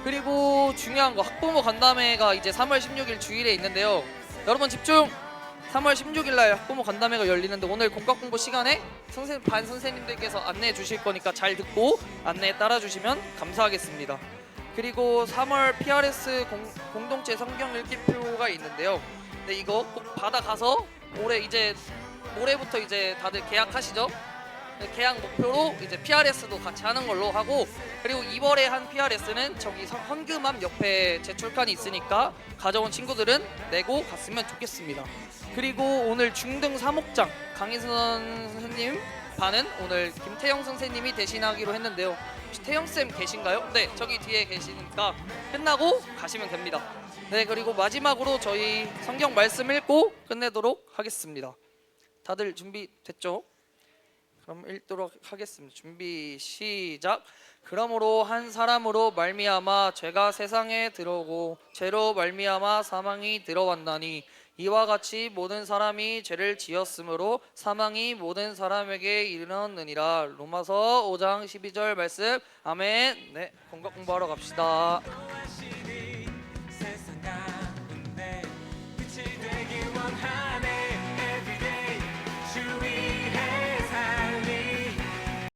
그리고 중요한 거 학부모 간담회가 이제 3월 16일 주일에 있는데요. 여러분 집중! 3월 16일 날 학부모 간담회가 열리는데 오늘 공각 공부 시간에 반 선생님들께서 안내해 주실 거니까 잘 듣고 안내에 따라 주시면 감사하겠습니다. 그리고 3월 PRS 공동체 성경 읽기표가 있는데요. 이거 꼭 받아가서 올해부터 이제 다들 계약하시죠? 계약 목표로 이제 PRS도 같이 하는 걸로 하고, 그리고 2월에 한 PRS는 저기 헌금함 옆에 제출칸이 있으니까 가져온 친구들은 내고 갔으면 좋겠습니다. 그리고 오늘 중등 3목장 강희선 선생님 반은 오늘 김태영 선생님이 대신하기로 했는데요. 혹시 태영쌤 계신가요? 네, 저기 뒤에 계시니까 끝나고 가시면 됩니다. 네, 그리고 마지막으로 저희 성경 말씀 읽고 끝내도록 하겠습니다. 다들 준비됐죠? 그럼 읽도록 하겠습니다. 준비 시작. 그러므로 한 사람으로 말미암아 죄가 세상에 들어오고 죄로 말미암아 사망이 들어왔나니 이와 같이 모든 사람이 죄를 지었으므로 사망이 모든 사람에게 이르렀느니라. 로마서 5장 12절 말씀. 아멘. 네, 공부하러 갑시다.